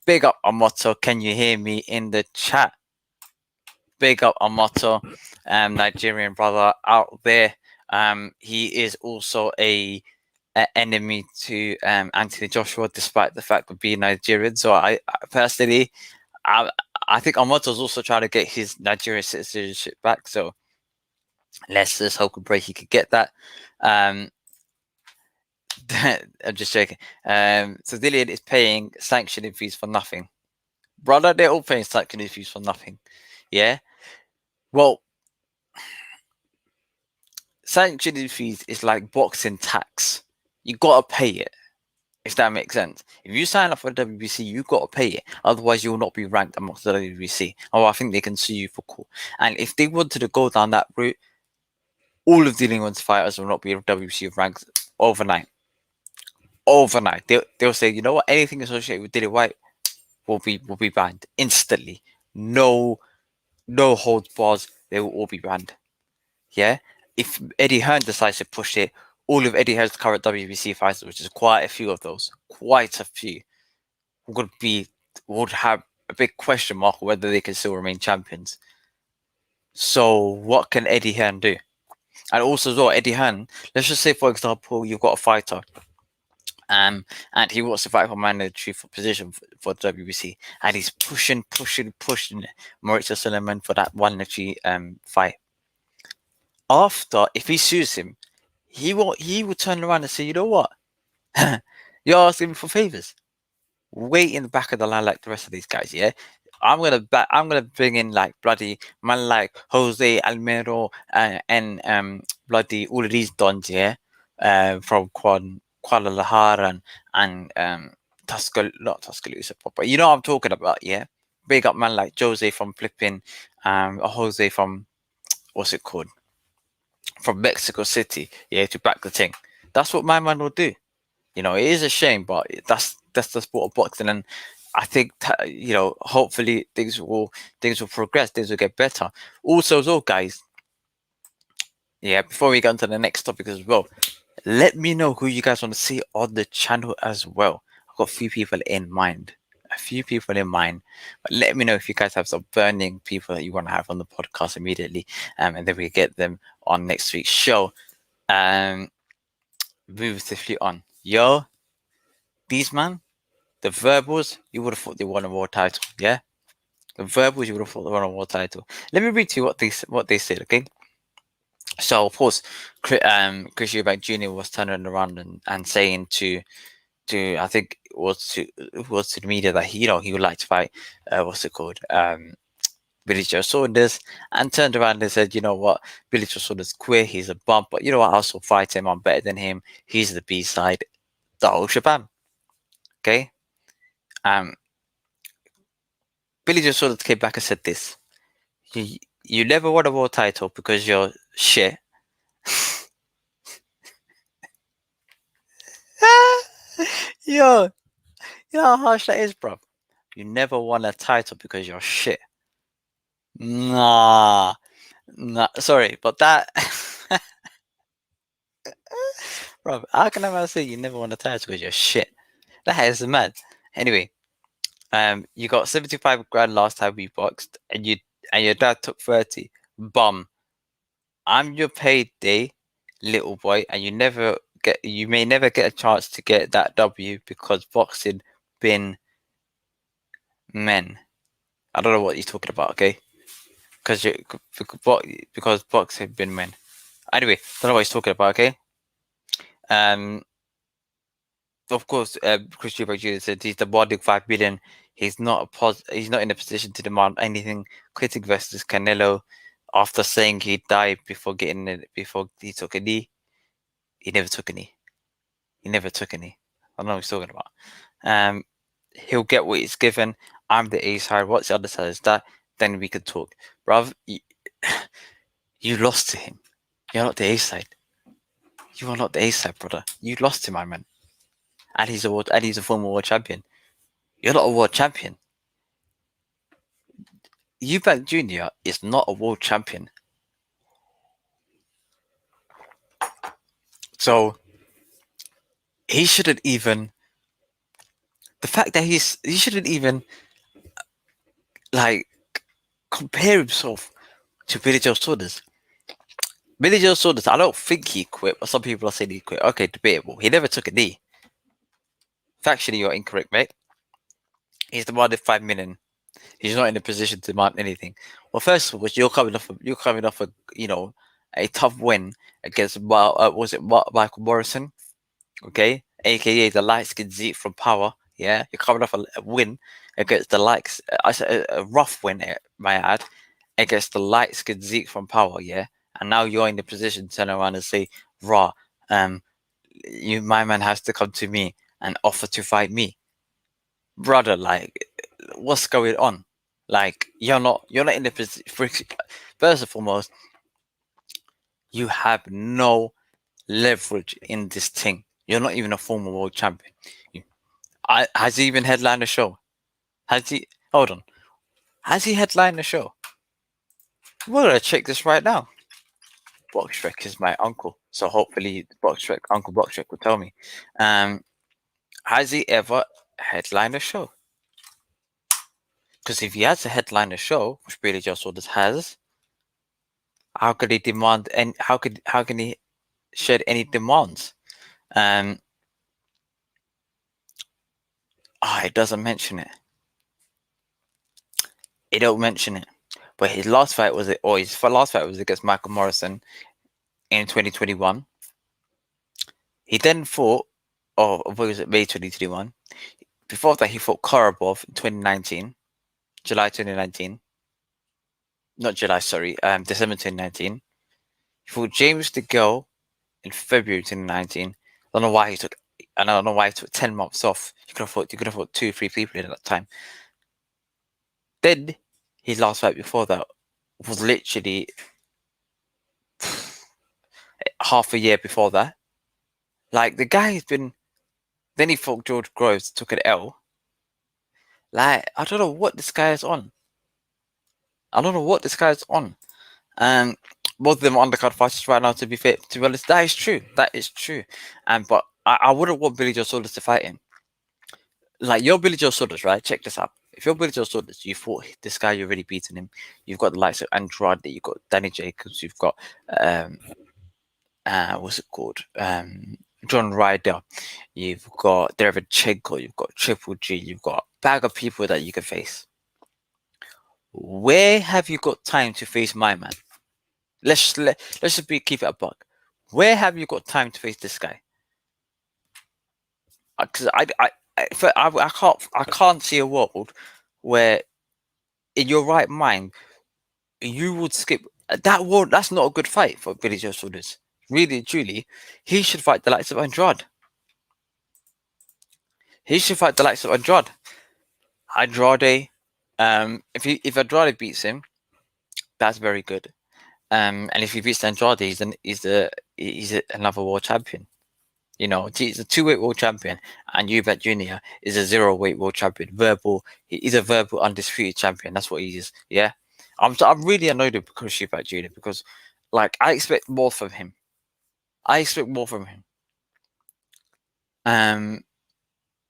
Big up Amoto. Can you hear me in the chat? Big up Amoto, Nigerian brother out there. He is also a enemy to Anthony Joshua, despite the fact of being Nigerian. So I personally, I think Amoto's also trying to get his Nigerian citizenship back. So let's just hope and pray he could get that. I'm just joking. So Dillian is paying sanctioning fees for nothing. Brother, they're all paying sanctioning fees for nothing. Yeah? Well, sanctioning fees is like boxing tax. You gotta pay it. If that makes sense. If you sign up for the WBC, you gotta pay it. Otherwise, you will not be ranked amongst the WBC. Or I think they can sue you for court. And if they wanted to go down that route, all of Dillian Wayne's fighters will not be WBC ranked overnight. Overnight, they'll say, you know what, anything associated with Dillian White will be banned instantly. No holds bars. They will all be banned. Yeah. If Eddie Hearn decides to push it, all of Eddie Hearn's current WBC fighters, which is quite a few of those, would have a big question mark whether they can still remain champions. So what can Eddie Hearn do? And also as well, Eddie Hearn, let's just say for example, you've got a fighter. And he wants to fight for mandatory position for the WBC, and he's pushing Mauricio Suleiman for that mandatory fight. After, if he sues him, he will turn around and say, you know what, you're asking me for favors. Wait in the back of the line like the rest of these guys, yeah. I'm gonna bring in like bloody man like Jose Almero and bloody all of these dons, yeah, from Guadalajara and not Tuscaloosa, but you know what I'm talking about, yeah. Big up man like Jose from flipping, or Jose from what's it called, from Mexico City, yeah, to back the thing. That's what my man will do. You know, it is a shame, but that's the sport of boxing, and I think you know, hopefully things will progress, things will get better. Also, as well, guys. Yeah, before we get into the next topic as well, let me know who you guys want to see on the channel as well. I've got a few people in mind. But let me know if you guys have some burning people that you want to have on the podcast immediately, and then we get them on next week's show. Move swiftly on. Yo, these man, the Verbals, you would have thought they won a world title, yeah? The Verbals, you would have thought they won a world title. Let me read to you what they said, okay? So of course, Chris Eubank Jr. was turning around and saying to I think it was to the media that he would like to fight what's it called, Billy Joe Saunders, and turned around and said, you know what, Billy Joe Saunders queer, he's a bump, but you know what, I'll also fight him, I'm better than him, he's the B side, the whole shabam. Okay. Billy Joe Saunders came back and said this: you never won a world title because you're shit. Yo, you know how harsh that is, bro. You never won a title because you're shit. Nah, sorry, but that, bro, how can I say you never won a title because you're shit? That is mad. Anyway, you got 75 grand last time we boxed, and your dad took 30. Bum. I'm your payday, little boy, and you may never get a chance to get that W because boxing been men. I don't know what you're talking about, okay? Because boxing been men. Anyway, don't know what he's talking about, okay? Of course, Chris Eubank Jr. said he's demanding $5 billion. He's not in a position to demand anything. Critic versus Canelo, after saying he died before he took a knee. He never took a knee. I don't know what he's talking about. He'll get what he's given. I'm the A side. What's the other side? Is that? Then we could talk, bruv. You lost to him. You're not the A side. You are not the A side, brother. You lost to my man. And he's a former world champion. You're not a world champion. Eubank Jr. is not a world champion. So he shouldn't even. The fact that he shouldn't even like compare himself to Billy Joe Saunders. Billy Joe Saunders, I don't think he quit, but some people are saying he quit. Okay, debatable. He never took a knee. Factually, you're incorrect, mate. He's demanded $5 million. He's not in a position to demand anything. Well, first of all, you're coming off a tough win against Michael Morrison. okay, aka the light skinned Zeke from Power. Yeah, you're coming off a win against the likes, a rough win, may I add, against the light skinned Zeke from Power. Yeah, and now you're in the position to turn around and say, "Raw, my man has to come to me and offer to fight me, brother." Like, what's going on? Like, you're not in the position. First and foremost, you have no leverage in this thing. You're not even a former world champion. You, has he even headlined a show? Has he? Hold on. Has he headlined a show? We're gonna check this right now. Boxrec is my uncle, so hopefully Uncle Boxrec will tell me. Um, has he ever headlined a show? Because if he has a headline a show, which Billy Joe Saunders has, how could he demand and how can he shed any demands? It doesn't mention it. It don't mention it. But his last fight was against Michael Morrison in 2021. He then fought, what was it, May 2021. Before that, he fought Korobov in 2019, July 2019. Not July, sorry, December 2019. He fought James DeGill in February 2019. I don't know why he took 10 months off. You could have fought 2-3 people in that time. Then his last fight before that was literally half a year before that. Like, the guy has been. Then he fought George Groves, took an L. Like, I don't know what this guy is on. Both of them are undercard fighters right now. To be honest, that is true. But I wouldn't want Billy Joe Saunders to fight him. Like, you're Billy Joe Saunders, right? Check this out. If you're Billy Joe Saunders, you fought this guy, you've already beaten him. You've got the likes of Andrade, you've got Danny Jacobs, you've got what's it called? John Ryder, you've got Derevchenko, you've got Triple G, you've got a bag of people that you can face. Where have you got time to face my man? Let's just keep it a buck. Where have you got time to face this guy? Because I can't see a world where, in your right mind, you would skip that world. That's not a good fight for Billy Joe Saunders. Really, truly, he should fight the likes of Andrade. Andrade, if Andrade beats him, that's very good. And if he beats Andrade, he's another world champion. You know, he's a 2-weight world champion, and Eubank Jr. is a 0-weight world champion. He's a verbal undisputed champion. That's what he is. Yeah, I'm really annoyed with Eubank Jr. because, like, I expect more from him.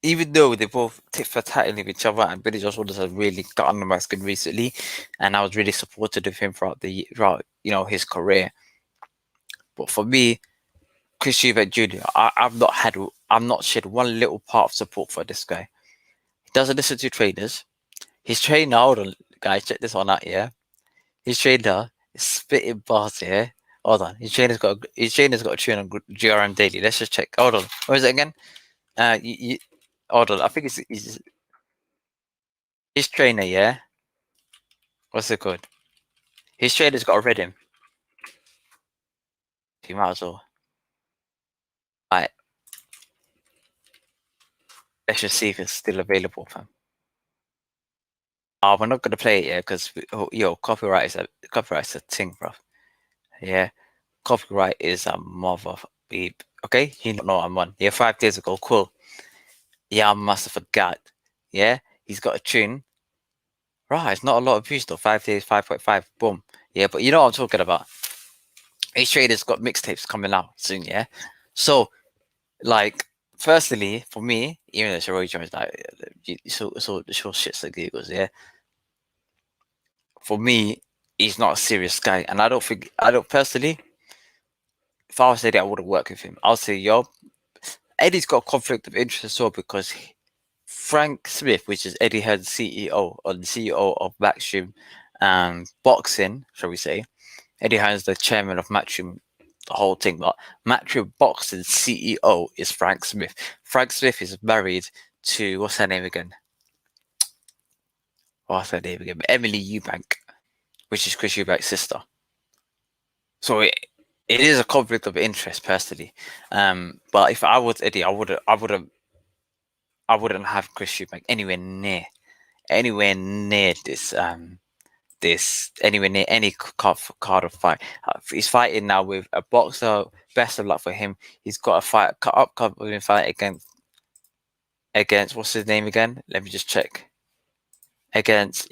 Even though they both tit for tat with each other, and Billy Joe Saunders has really got under my skin recently, and I was really supportive of him throughout his career. But for me, Chris Eubank Jr., I'm not shed one little part of support for this guy. He doesn't listen to trainers. His trainer, hold on, guys, check this one out, yeah. His trainer is spitting bars here. Hold on, his trainer's got a tune on GRM Daily. Let's just check. Hold on, where is it again? Hold on, I think it's his trainer, yeah. What's it called? His trainer's got a rhythm. You might as well. Alright. Let's just see if it's still available, fam. We're not gonna play it, yeah, because copyright is a thing, bro. Yeah, copyright is a mother beep. Okay, you know what I'm on. Yeah, 5 days ago, cool. Yeah, I must have forgot. Yeah, he's got a tune. Right, it's not a lot of views though. 5 days, 5.5, boom. Yeah, but you know what I'm talking about. His trader's got mixtapes coming out soon, yeah. So, like, firstly, for me, even though Roy Jones, like, so shits and giggles, yeah. For me, he's not a serious guy, and I don't personally. If I was Eddie, I wouldn't work with him. I'll say, yo, Eddie's got a conflict of interest as well because Frank Smith, which is Eddie Hearn's CEO of Matchroom Boxing, shall we say? Eddie Hearn's the chairman of Matchroom the whole thing, but Matchroom Boxing CEO is Frank Smith. Frank Smith is married to, what's her name again? Emily Eubank, which is Chris Eubank's sister. So it is a conflict of interest, personally. But if I was Eddie, I wouldn't have Chris Eubank anywhere near anywhere near any card of fight. He's fighting now with a boxer. Best of luck for him. He's got a upcoming fight against what's his name again? Let me just check. Against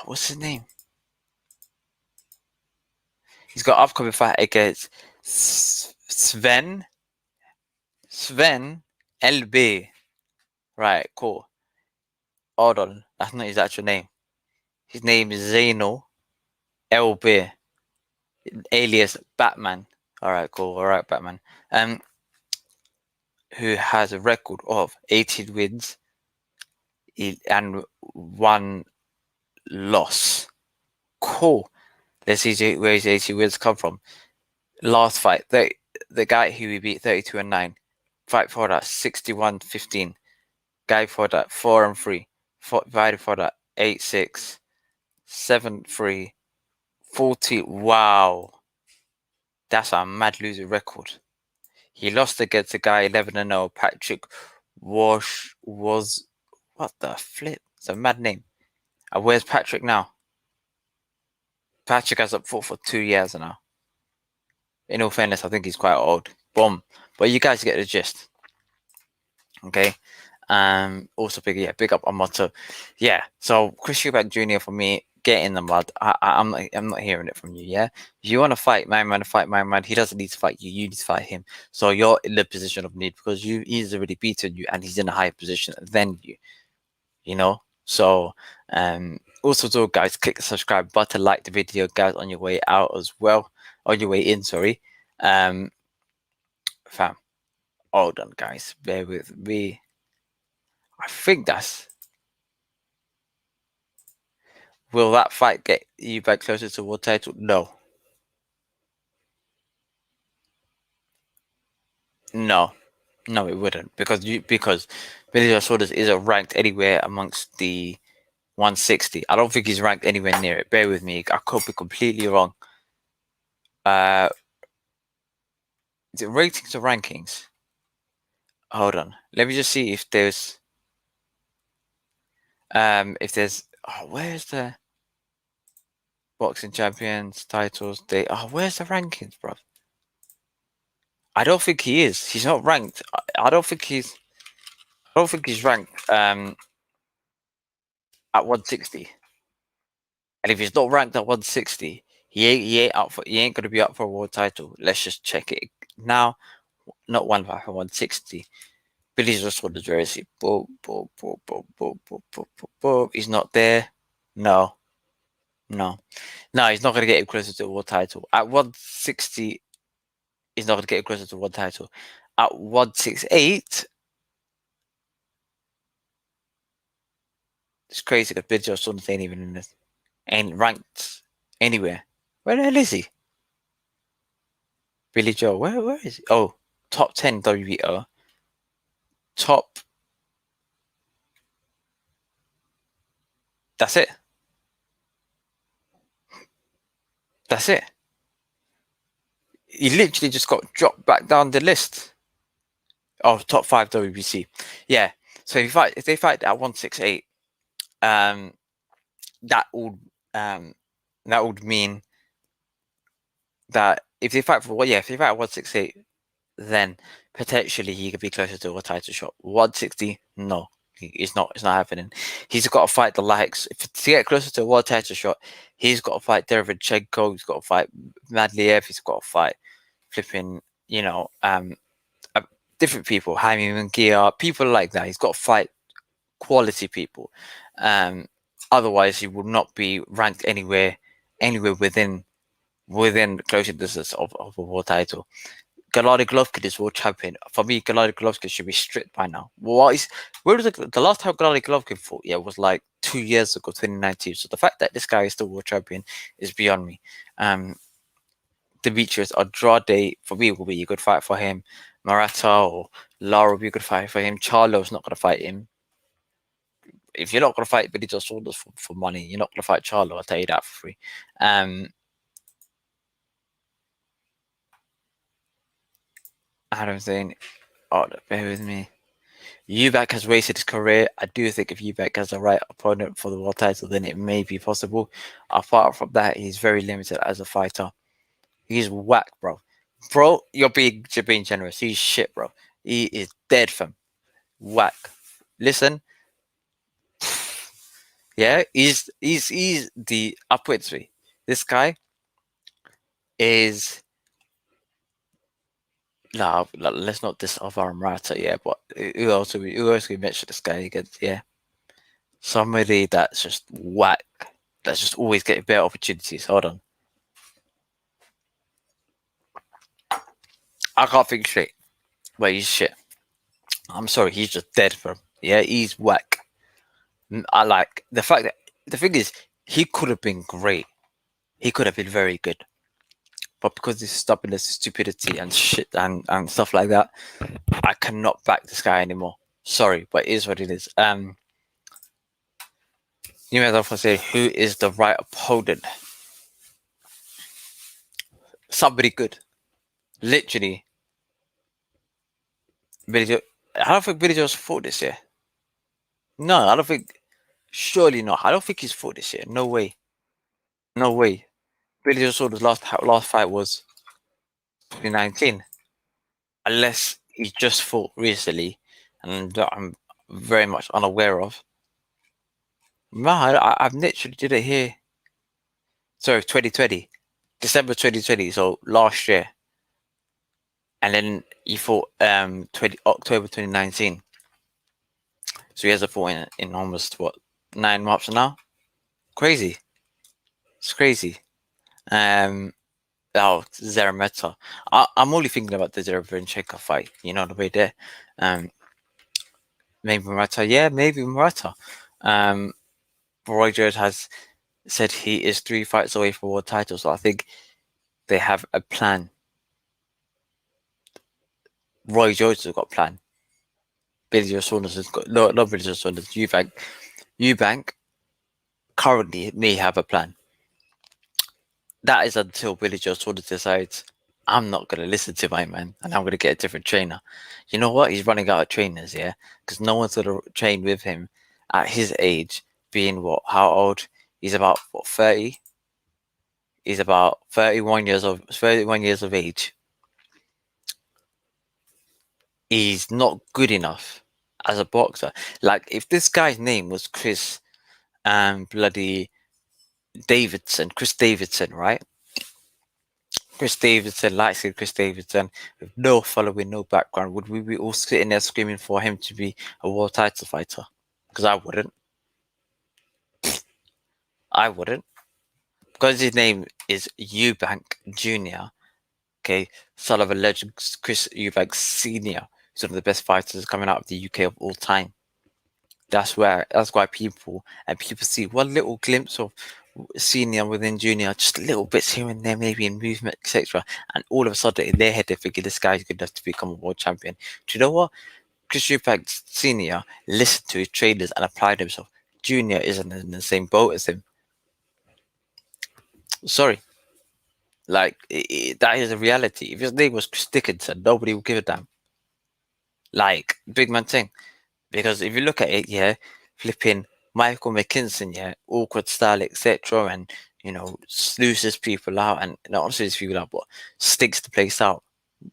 what's his name? He's got upcoming fight against Sven LB. Right, cool. Hold on, that's not his actual name. His name is Zeno LB, alias Batman. All right, cool. All right, Batman. Who has a record of 18 wins and 1 loss. Cool. Let's see where his 18 wins come from. Last fight, the guy who he beat 32-9. Fight for that 61-15. Guy for that 4-3. Fight for that 8-6. 7-3. 40. Wow. That's a mad losing record. He lost against a guy 11-0. Patrick was what the flip? It's a mad name. And where's Patrick now? Patrick has up fought for 2 years now. In all fairness, I think he's quite old. Boom. But you guys get the gist. Okay. Also big up on motto. Yeah. So Chris Eubank Jr. for me, get in the mud. I'm not hearing it from you. Yeah. If you want to fight my man, he doesn't need to fight you. You need to fight him. So you're in the position of need because he's already beaten you and he's in a higher position than you. You know. So also do guys, click the subscribe button, like the video, guys, on your way out as well. On your way in, sorry. Fam. Hold on, guys. Bear with me. I think that's. Will that fight get you back closer to world title? No. No, it wouldn't because Billy Saunders isn't ranked anywhere amongst the 160. I don't think he's ranked anywhere near it. Bear with me. I could be completely wrong. Is it ratings or rankings? Hold on. Let me just see if there's where's the boxing champions titles? Where's the rankings, bro? I don't think he is. He's not ranked. I don't think he's ranked at 160. And if he's not ranked at 160, he ain't gonna be up for a world title. Let's just check it now. Not 160. Billy's just on the jersey. Boom. He's not there. No. He's not gonna get him closer to a world title. At 160, he's not gonna get him closer to one title. At 168, it's crazy because Billy Joe Saunders ain't even in this. Ain't ranked anywhere. Where the hell is he? Billy Joe, where is he? Oh, top 10 WBO. Top. That's it. He literally just got dropped back down the list. Oh, top 5 WBC. Yeah. So if they fight at 168, that would mean that if they fight at 168, then potentially he could be closer to a title shot. 160, no, it's not happening. He's got to fight the likes to get closer to a world title shot. He's got to fight Derevchenko. He's got to fight Madliev. He's got to fight flipping, different people, Jaime Munguia, people like that. He's got to fight quality people. Otherwise, he would not be ranked anywhere within closing distance of a world title. Gennady Golovkin is world champion. For me, Gennady Golovkin should be stripped by now. Where was the last time Gennady Golovkin fought? Yeah, it was like 2 years ago, 2019. So the fact that this guy is still world champion is beyond me. Demetrius Andrade for me will be a good fight for him. Murata or Lara will be a good fight for him. Charlo's not going to fight him. If you're not going to fight Billy Joe Saunders for money, you're not going to fight Charlo. I'll tell you that for free. Adam saying, oh, bear with me. Eubank has wasted his career. I do think if Eubank has the right opponent for the world title, then it may be possible. Apart from that, he's very limited as a fighter. He's whack, bro. Bro, you're being generous. He's shit, bro. He is dead, fam. Whack. Listen. Yeah, he's the upwards way. This guy is no, let's not diss Alvaro Morata, yeah, but who else we mention this guy against, yeah. Somebody that's just whack. That's just always getting better opportunities. Hold on. I can't think straight. But he's shit. I'm sorry, he's just dead, bro. Yeah, he's whack. I like the fact that the thing is, he could have been great. He could have been very good. But because this stubbornness, stupidity, and shit and stuff like that, I cannot back this guy anymore. Sorry, but it is what it is. You may therefore say, who is the right opponent? Somebody good. Literally. Billy Joe. I don't think Billy Joe's fought this year. No, I don't think. Surely not. I don't think he's fought this year. No way. No way. Billy Joe Saunders' last fight was 2019. Unless he just fought recently, and I'm very much unaware of. Man, I've literally did it here. Sorry, 2020. December 2020, so last year. And then he fought October 2019. So he has a fought in almost, what, 9 months now? Crazy. It's crazy. Zaremeta. I'm only thinking about the Zarevinchenko fight. You know, the way there. Maybe Murata. Yeah, maybe Murata. Roy Jones has said he is 3 fights away from world title, so I think they have a plan. Roy Jones has got a plan. Billy Joe Saunders has got not Billy Joe Saunders. Eubank currently may have a plan. That is until Billy Joe Saunders decides I'm not going to listen to my man and I'm going to get a different trainer. You know what? He's running out of trainers, yeah, because no one's going to train with him at his age. Being what? How old? He's about 30. He's about 31 years of age. He's not good enough as a boxer. Like if this guy's name was Chris Chris Davidson, right? Chris Davidson, light-skinned Chris Davidson, with no following, no background, would we be all sitting there screaming for him to be a world title fighter? Because I wouldn't. I wouldn't. Because his name is Eubank Jr., okay, son of a legend, Chris Eubank Sr., who's one of the best fighters coming out of the UK of all time. That's why people see one little glimpse of senior within junior, just little bits here and there, maybe in movement, etc. And all of a sudden, in their head, they figure this guy's good enough to become a world champion. Do you know what? Chris Eubank Senior listened to his trainers and applied himself. Junior isn't in the same boat as him. Sorry. Like, that is a reality. If his name was Chris Dickinson, nobody would give a damn. Like, big man thing. Because if you look at it, yeah, flipping Michael McKinson, yeah, awkward style, etc., and sluices people out, and not sluices people out, but stinks the place out.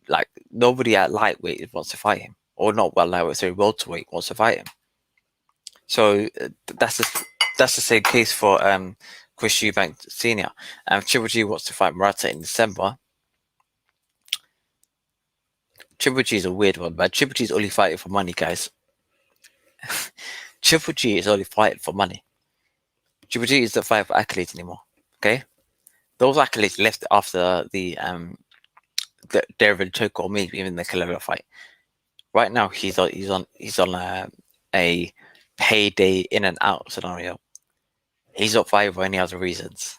Like nobody at lightweight wants to fight him, or not lightweight, sorry, welterweight wants to fight him. So that's the same case for Chris Eubank Senior. Triple G wants to fight Murata in December. Triple G is a weird one, but Triple G is only fighting for money, guys. Triple G is only fighting for money. Triple G is not fighting for accolades anymore. Okay, those accolades left after the Derevin or maybe even the Calero fight. Right now, he's on a payday in and out scenario. He's not fighting for any other reasons.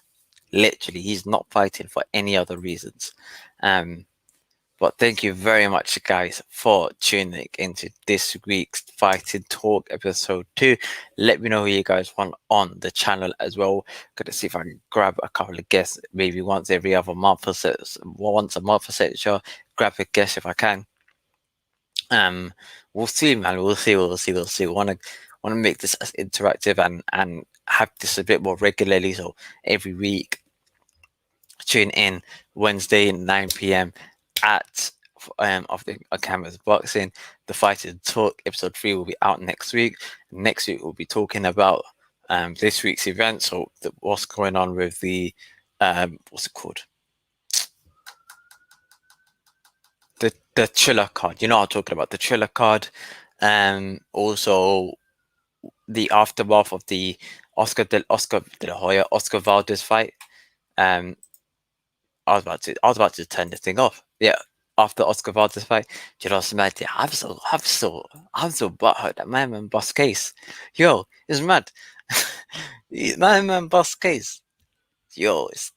Literally, he's not fighting for any other reasons. But thank you very much, guys, for tuning into this week's Fighting Talk episode 2. Let me know who you guys want on the channel as well. Gonna see if I can grab a couple of guests, maybe once every other month or so, once a month or so. Sure, grab a guest if I can. We'll see, man. We'll see. Wanna make this as interactive and have this a bit more regularly. So every week, tune in Wednesday 9 p.m. at of the Cameras Boxing. The Fighting Talk episode 3 will be out next week. Next week we'll be talking about this week's event. So what's going on with the what's it called? The Triller card. You know what I'm talking about, the Triller card. Also the aftermath of the Oscar de la Hoya, Oscar Valdez fight. I was about to turn this thing off. Yeah, after Oscar Valdez fight, you know what's mad? Yeah, I'm so butthurt that my man bust case. Yo, it's mad. My man bust case. It's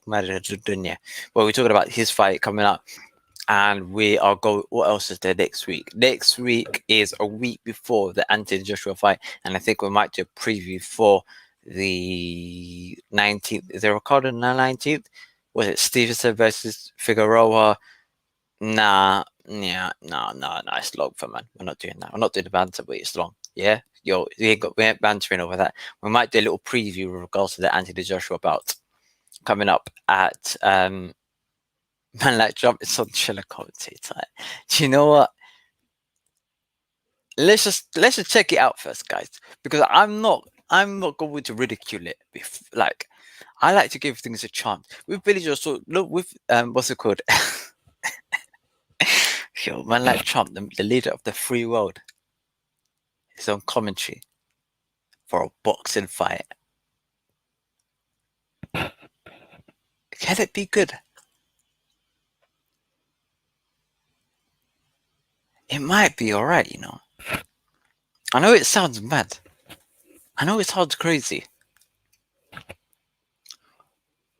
mad at the dunya. Well, we're talking about his fight coming up. And we are going. What else is there next week? Next week is a week before the Anthony Joshua fight, and I think we might do a preview for the 19th. Is there a card on the 19th? Was it Stevenson versus Figueroa? Nah, it's long for, man. We're not doing that. We're not doing the banter, but it's long. Yeah, yo, we ain't bantering over that. We might do a little preview with regards to the Anthony Joshua bout coming up at Man, like Trump is on Triller commentator. Do you know what? Let's just check it out first, guys, because I'm not going to ridicule it. Like, I like to give things a chance. With Billy Joe, so look with what's it called? Yo, man, like Trump, the leader of the free world, is on commentary for a boxing fight. Can it be good? It might be alright, you know. I know it sounds mad. I know it sounds crazy.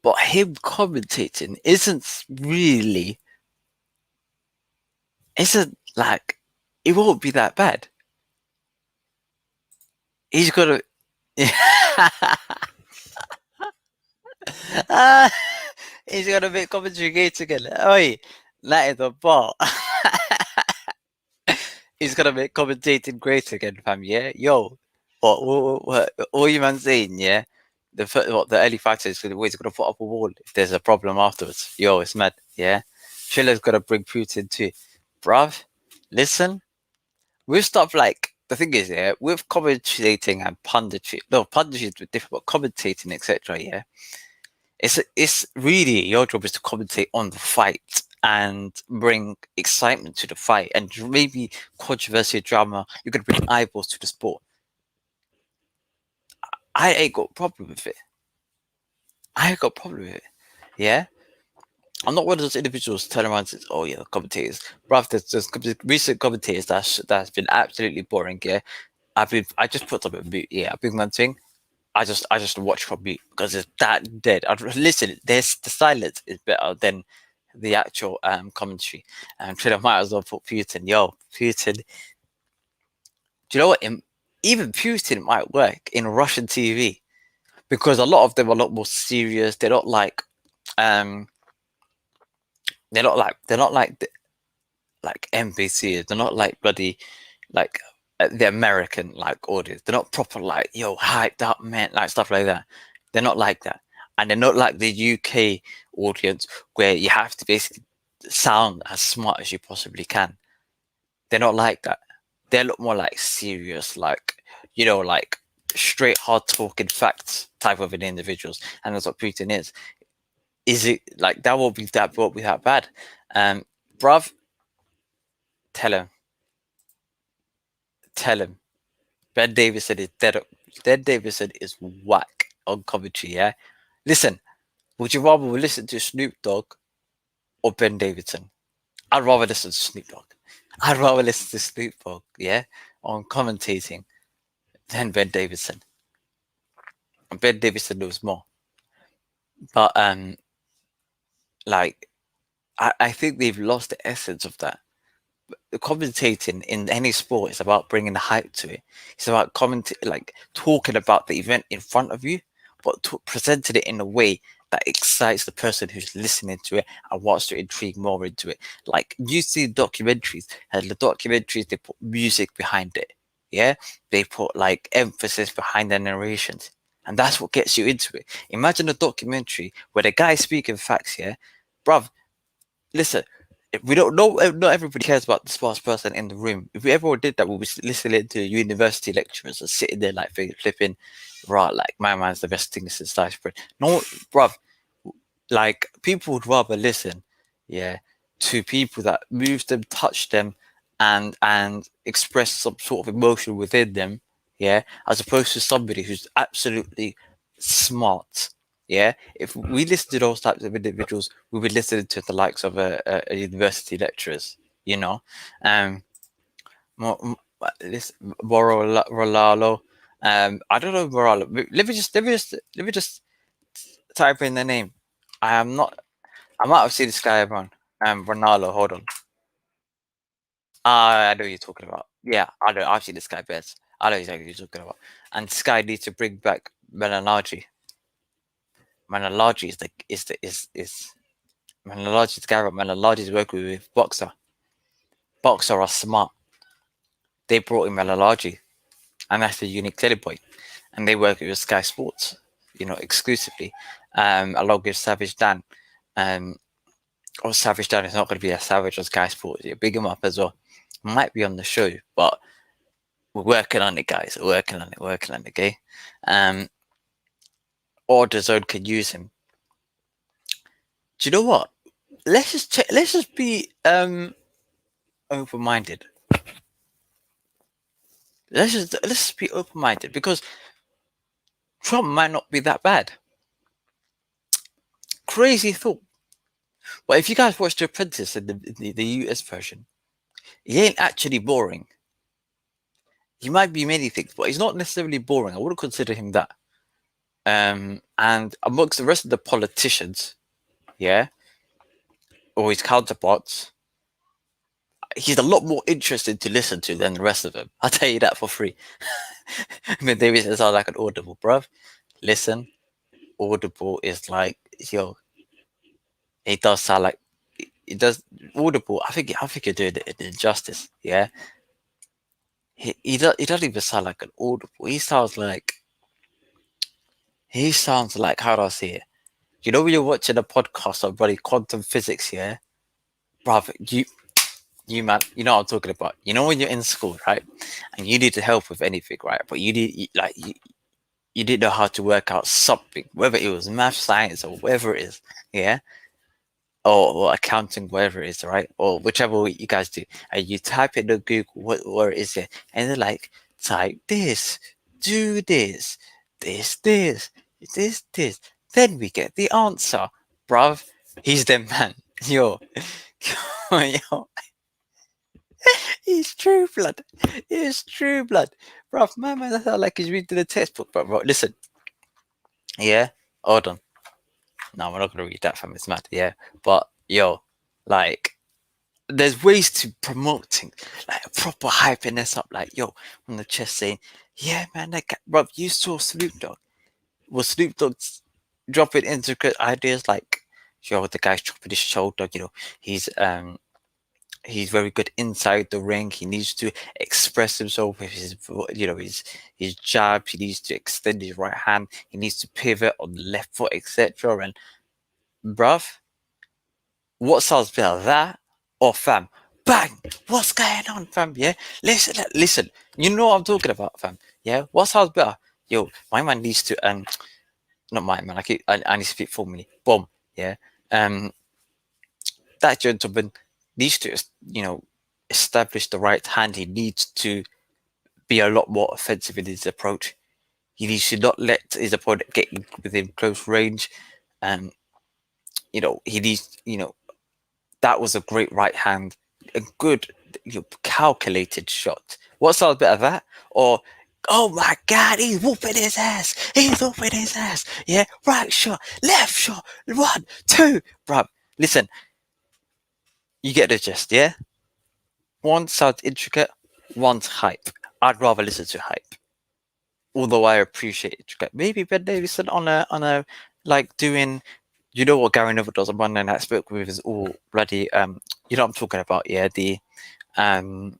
But him commentating isn't like, it won't be that bad. He's got to. He's got to make commentary gates again. Oi, that is a bar. He's gonna make commentating great again, fam. Yeah, yo, what? All you man saying? Yeah, the early fighters always gonna put up a wall if there's a problem afterwards. Yo, it's mad. Yeah, Triller's gonna bring Putin too, bruv. Listen, with stuff like, the thing is, yeah, with commentating and punditry. No, punditry is different, but commentating, etc. Yeah, it's really your job is to commentate on the fight and bring excitement to the fight and maybe controversy, drama. You're gonna bring eyeballs to the sport. I ain't got a problem with it. Yeah, I'm not one of those individuals turn around and says, "Oh yeah, the commentators." Bruv, there's recent commentators that's been absolutely boring. Yeah, I just put them in mute. Yeah, a big man thing. I just watch from mute because it's that dead. Listen, the silence is better than the actual commentary. And I might as well put Putin. Yo, Putin. Do you know what? Even Putin might work in Russian TV because a lot of them are a lot more serious. They're not like like NBC. They're not like bloody like the American like audience. They're not proper like, yo, hyped up, man, like stuff like that. They're not like that. And they're not like the UK audience where you have to basically sound as smart as you possibly can. They're not like that. They're a lot more like serious, like, you know, like straight hard talking facts type of an individuals. And that's what Putin is. Is it like that won't be that bad? Bruv, tell him. Ben Davison is dead. Ben Davison is whack on commentary, yeah? Listen, would you rather listen to Snoop Dogg or Ben Davidson? I'd rather listen to Snoop Dogg. I'd rather listen to Snoop Dogg, yeah, on commentating than Ben Davidson. And Ben Davidson knows more. But like I think they've lost the essence of that. Commentating in any sport is about bringing the hype to it. It's about like talking about the event in front of you, but presenting it in a way that excites the person who's listening to it and wants to intrigue more into it. Like you see documentaries, and the documentaries they put music behind it. Yeah, they put like emphasis behind the narrations, and that's what gets you into it. Imagine a documentary where the guy's speaking facts. Yeah, bruv, listen, if we don't know, not everybody cares about the smartest person in the room. If we everyone did that, we'll be listening to university lecturers and sitting there like flipping, right, like my man's the best thing since sliced bread. No, bruv, like people would rather listen, yeah, to people that moves them, touch them, and express some sort of emotion within them, yeah, as opposed to somebody who's absolutely smart. Yeah, if we listen to those types of individuals, we would listen to the likes of a university lecturers, you know, um, this Rolalo. I don't know Rolalo. Let me just type in the name. I am not. I might have seen this guy around. Ronaldo. Hold on. I know who you're talking about. Yeah, I know. I've seen this guy best. I know exactly who you're talking about. And this guy needs to bring back Melanage. Melanage is Melanage is Garrett. Melanage is working with Boxer. Boxer are smart. They brought in Melanage, and that's the unique telly boy. And they work with Sky Sports, exclusively, along with Savage Dan. Um, or Savage Dan is not going to be as savage as Sky Sports. You big him up as well. Might be on the show, but we're working on it, guys. We're working on it, okay? Um, or the zone can use him. Do you know what? Let's just check. Let's just be open-minded. Let's just be open-minded because Trump might not be that bad. Crazy thought. But if you guys watch The Apprentice in the US version, he ain't actually boring. He might be many things, but he's not necessarily boring. I wouldn't consider him that. And amongst the rest of the politicians, yeah, or his counterparts, he's a lot more interesting to listen to than the rest of them. I'll tell you that for free. I mean, David sounds like an Audible, bruv. Listen, Audible is like, yo, it does sound like it does. Audible, I think you're doing it injustice. Yeah, he doesn't even sound like an Audible. He sounds like how do I say it? You know when you're watching a podcast on bloody quantum physics, yeah, bruv, you man, you know what I'm talking about. You know when you're in school, right, and you need help with anything, right, but you didn't know how to work out something, whether it was math, science, or whatever it is, yeah, or accounting, whatever it is, right, or whichever way you guys do, and you type in the Google, where is it, and they're like, type this, do this, this, then we get the answer, bruv. He's the man, yo, yo. He's true blood. He's true blood. Bro, my man, that's not like he's reading the textbook, bro. Listen, yeah, hold on. No, we're not gonna read that from his mad, yeah. But yo, like, there's ways to promote things, like proper hyping this up, like yo, on the chest saying, yeah, man, that guy, bro, you saw Snoop Dogg. Was Snoop Dogg dropping intricate ideas like, yo, the guy's dropping his shoulder, he's very good inside the ring. He needs to express himself with his jab. He needs to extend his right hand. He needs to pivot on the left foot, etc. And bruv, what sounds better, that or fam? Bang! What's going on, fam? Yeah, listen. You know what I'm talking about, fam. Yeah, what sounds better? Yo, my man needs to not my man. I need to speak formally. Boom. Yeah. Um, that gentleman needs to, establish the right hand. He needs to be a lot more offensive in his approach. He needs to not let his opponent get within close range. And, he needs, that was a great right hand, a good, calculated shot. What sounds better, that or Oh my God, he's whooping his ass. He's whooping his ass. Yeah, right shot, left shot, 1, 2. Bruv, listen, you get the gist, yeah? One sounds intricate, one's hype. I'd rather listen to hype. Although I appreciate intricate. Maybe Ben Davison on a like doing, you know what Gary Neville does on Monday Night Spoke with his all bloody you know what I'm talking about, yeah, the um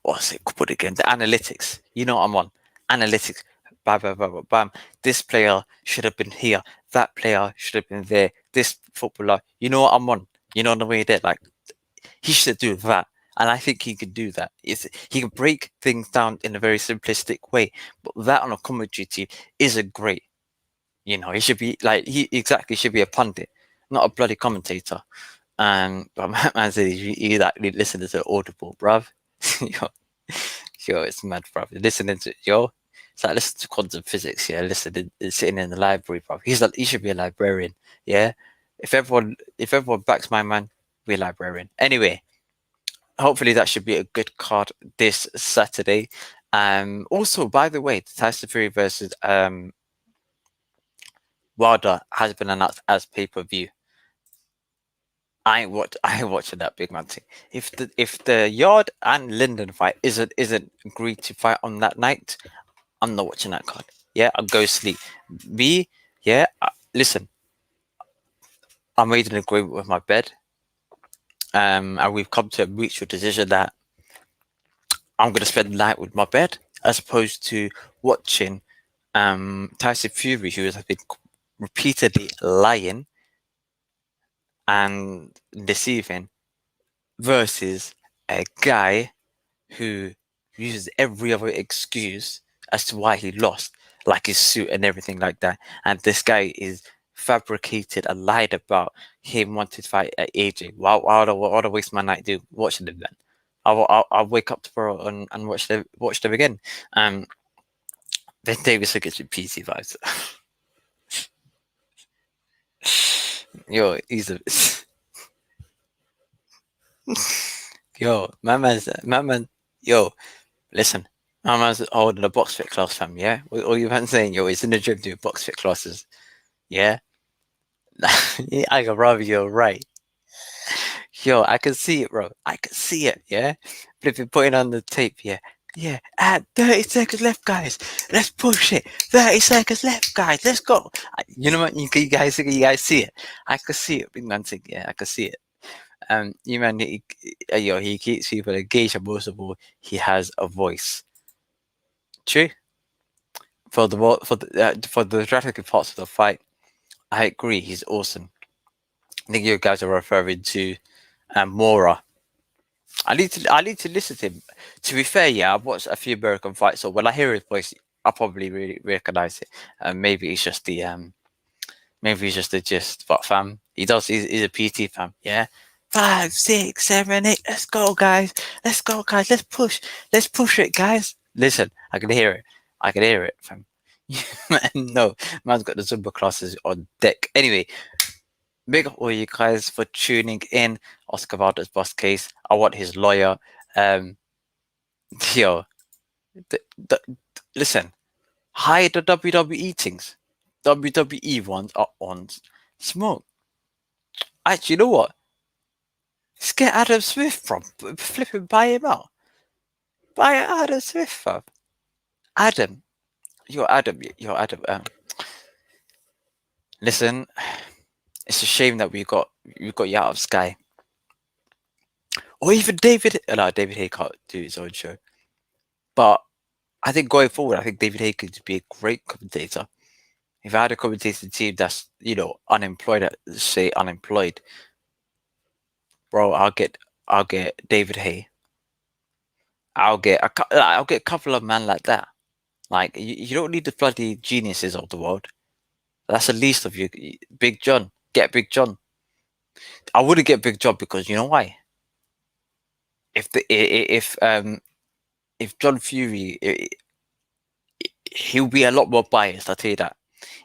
what's it called again? The analytics. You know what I'm on. Analytics. Bam, bam, bam, bam, bam. This player should have been here. That player should have been there. This footballer. You know what I'm on. You know the way he did. Like he should do that. And I think he can do that. He can break things down in a very simplistic way. But that on a commentary team isn't great. You know, he should be like he exactly should be a pundit, not a bloody commentator. But man said he like listening to Audible, bruv. yo, it's mad, bruv. Listening to it's like listening to quantum physics. Yeah, listening, sitting in the library, bruv. He should be a librarian. Yeah, if everyone backs my man, be a librarian. Anyway, hopefully that should be a good card this Saturday. Also, by the way, the Tyson Fury versus Wilder has been announced as pay-per-view. I ain't watching that big man thing. If the Yard and Linden fight isn't agreed to fight on that night, I'm not watching that card. Yeah, I'll go sleep. Yeah, listen, I made an agreement with my bed, and we've come to a mutual decision that I'm gonna spend the night with my bed as opposed to watching Tyson Fury, who has been repeatedly lying and deceiving, versus a guy who uses every other excuse as to why he lost, like his suit and everything like that. And this guy is fabricated and lied about him wanting to fight at AJ. Why would I waste my night watching them then? I'll wake up tomorrow and watch them again. Ben Davis gets me PC vibes. Yo, he's a yo, my man. Yo, listen, my man's holding a box fit class, fam. Yeah, all you man saying, yo, he's in the gym doing box fit classes. Yeah, I can rather you're right. Yo, I can see it, bro. I can see it. Yeah, but if you're putting on the tape, yeah. At 30 seconds left, guys. Let's push it. 30 seconds left, guys. Let's go. You know what? You guys see it. I can see it. Big man thing. Yeah, I can see it. You man, he keeps people engaged, and most of all, he has a voice. True. For the dramatic parts of the fight, I agree. He's awesome. I think you guys are referring to Mora. I need to listen to him. To be fair, yeah, I've watched a few American fights, so when I hear his voice, I probably really recognize it. Maybe it's just the gist. But fam, he's a PT fam. Yeah. 5, 6, 7, 8. Let's go, guys. Let's push. Let's push it, guys. Listen, I can hear it, fam. No, man's got the Zumba classes on deck. Anyway, big up all you guys for tuning in. Oscar Valdez bus case. I want his lawyer. Yo, listen, hide the WWE things. WWE ones are on smoke. Actually, you know what? Let's get Adam Smith from flipping buy him out. Buy Adam Smith from Adam. You're Adam. Listen, it's a shame that we got you out of Sky. Or even David Haye can't do his own show. But I think going forward, I think David Haye could be a great commentator. If I had a commentating team that's, unemployed, bro, I'll get David Haye. I'll get a couple of men like that. Like you don't need the bloody geniuses of the world. That's the least of you. Big John, get Big John. I wouldn't get Big John because you know why? If John Fury, he'll be a lot more biased. I'll tell you that.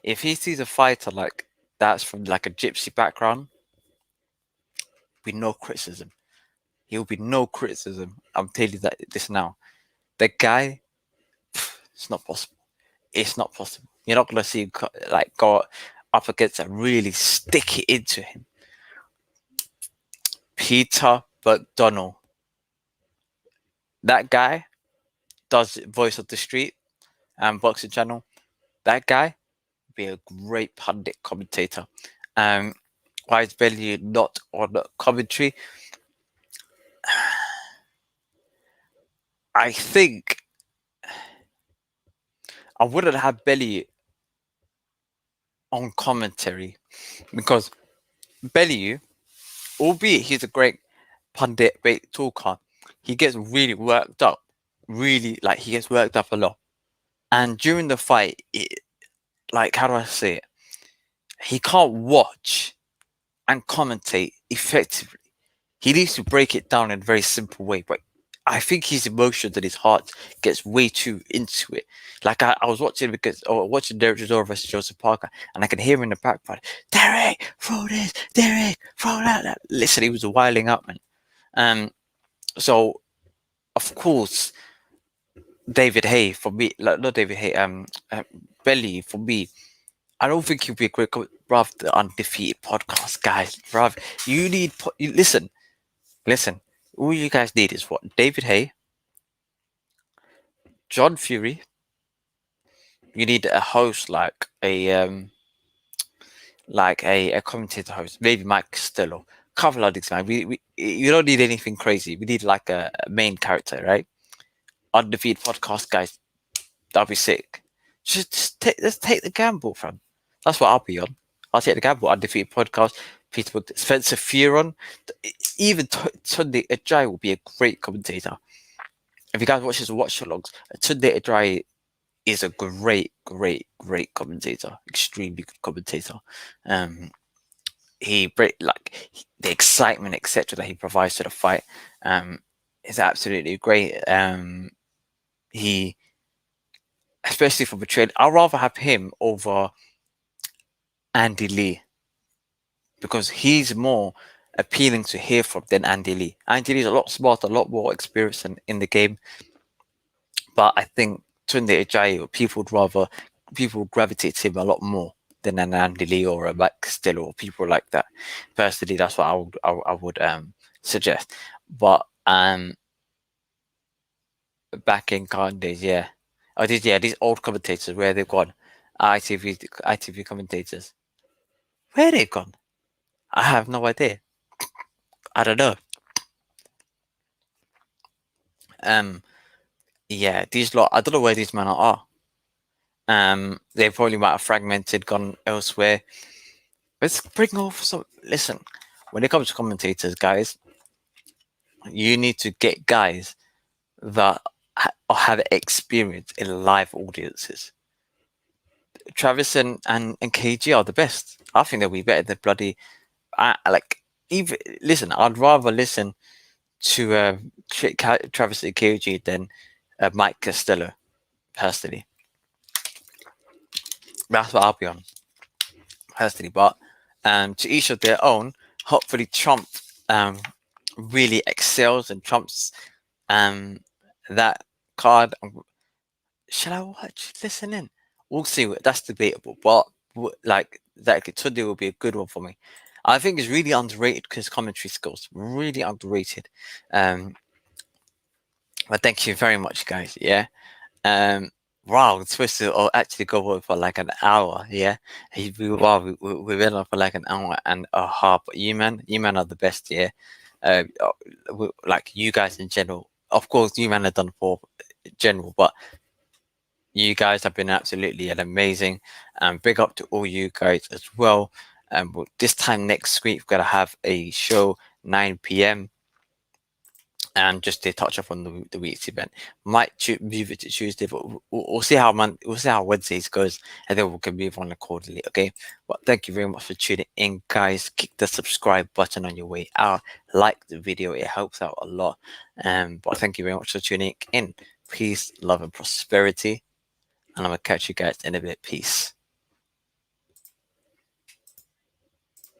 If he sees a fighter like that's from like a gypsy background, be no criticism. He'll be no criticism. I'm telling you this now, The guy, it's not possible. It's not possible. You're not gonna see him like go up against and really stick it into him. Peter McDonald. That guy does Voice of the Street and Boxing Channel. That guy would be a great pundit commentator. Why is Bellew not on commentary? I think I wouldn't have Bellew on commentary because Bellew, albeit he's a great pundit, great talker, he gets really worked up. Really, like, he gets worked up a lot. And during the fight, like, how do I say it? He can't watch and commentate effectively. He needs to break it down in a very simple way. But I think his emotions and his heart gets way too into it. Like, I was watching watching Derek Chisora versus Joseph Parker, and I can hear him in the background, Derek, throw this, Derek, throw that. Listen, he was wiling up, man. So, of course, David HAYE for me, like, not David HAYE, Bellew for me. I don't think he'll be a great, bruv, the Undefeated podcast, guys. Bruv, you need, listen. All you guys need is what? David HAYE, John Fury. You need a host like a commentator host, maybe Mike Costello. Couple of things, man. You don't need anything crazy. We need like a main character, right? Undefeated podcast, guys. That'll be sick. Let's take the gamble, fam. That's what I'll be on. I'll take the gamble. Undefeated podcast. Peter Spencer Fearon. Even Tunde Ajayi will be a great commentator. If you guys watch his watch logs, Tunde Ajayi is a great commentator. Extremely good commentator. The excitement, etc., that he provides to the fight is absolutely great. He, especially for betrayal, I'd rather have him over Andy Lee because he's more appealing to hear from than Andy Lee. Andy Lee's a lot smarter, a lot more experienced in the game. But I think Tunde Ajayi, people would gravitate to him a lot more than an Andy Lee or a Mike Costello or people like that. Personally, that's what I would suggest. But back in current days, yeah. These old commentators, where they've gone, ITV commentators. Where they've gone? I have no idea. I don't know. Yeah, these lot, I don't know where these men are. They probably might have fragmented, gone elsewhere. Let's bring off some. Listen, when it comes to commentators, guys, you need to get guys that have experience in live audiences. Travis and KG are the best. I think they'll be better than bloody. Listen, I'd rather listen to Travis and KG than Mike Costello, personally. That's what I'll be on, personally. But to each of their own. Hopefully, Trump really excels and trumps that card. Shall I watch? Listen in. We'll see. That's debatable, but like that Tunde will be a good one for me. I think it's really underrated because commentary skills really underrated. But thank you very much, guys. Yeah. Wow, it's supposed to actually go on for like an hour. Yeah. We went on for like an hour and a half. But you man are the best. Yeah. Like you guys in general. Of course, you man are done for general, but you guys have been absolutely amazing. Big up to all you guys as well. This time next week, we're gonna have a show 9 p.m. And just to touch up on the week's event, might move it to Tuesday, but we'll see how Wednesdays goes, and then we can move on accordingly. Okay, well, thank you very much for tuning in, guys. Click the subscribe button on your way out. Like the video; it helps out a lot. But thank you very much for tuning in. Peace, love, and prosperity. And I'm gonna catch you guys in a bit. Peace.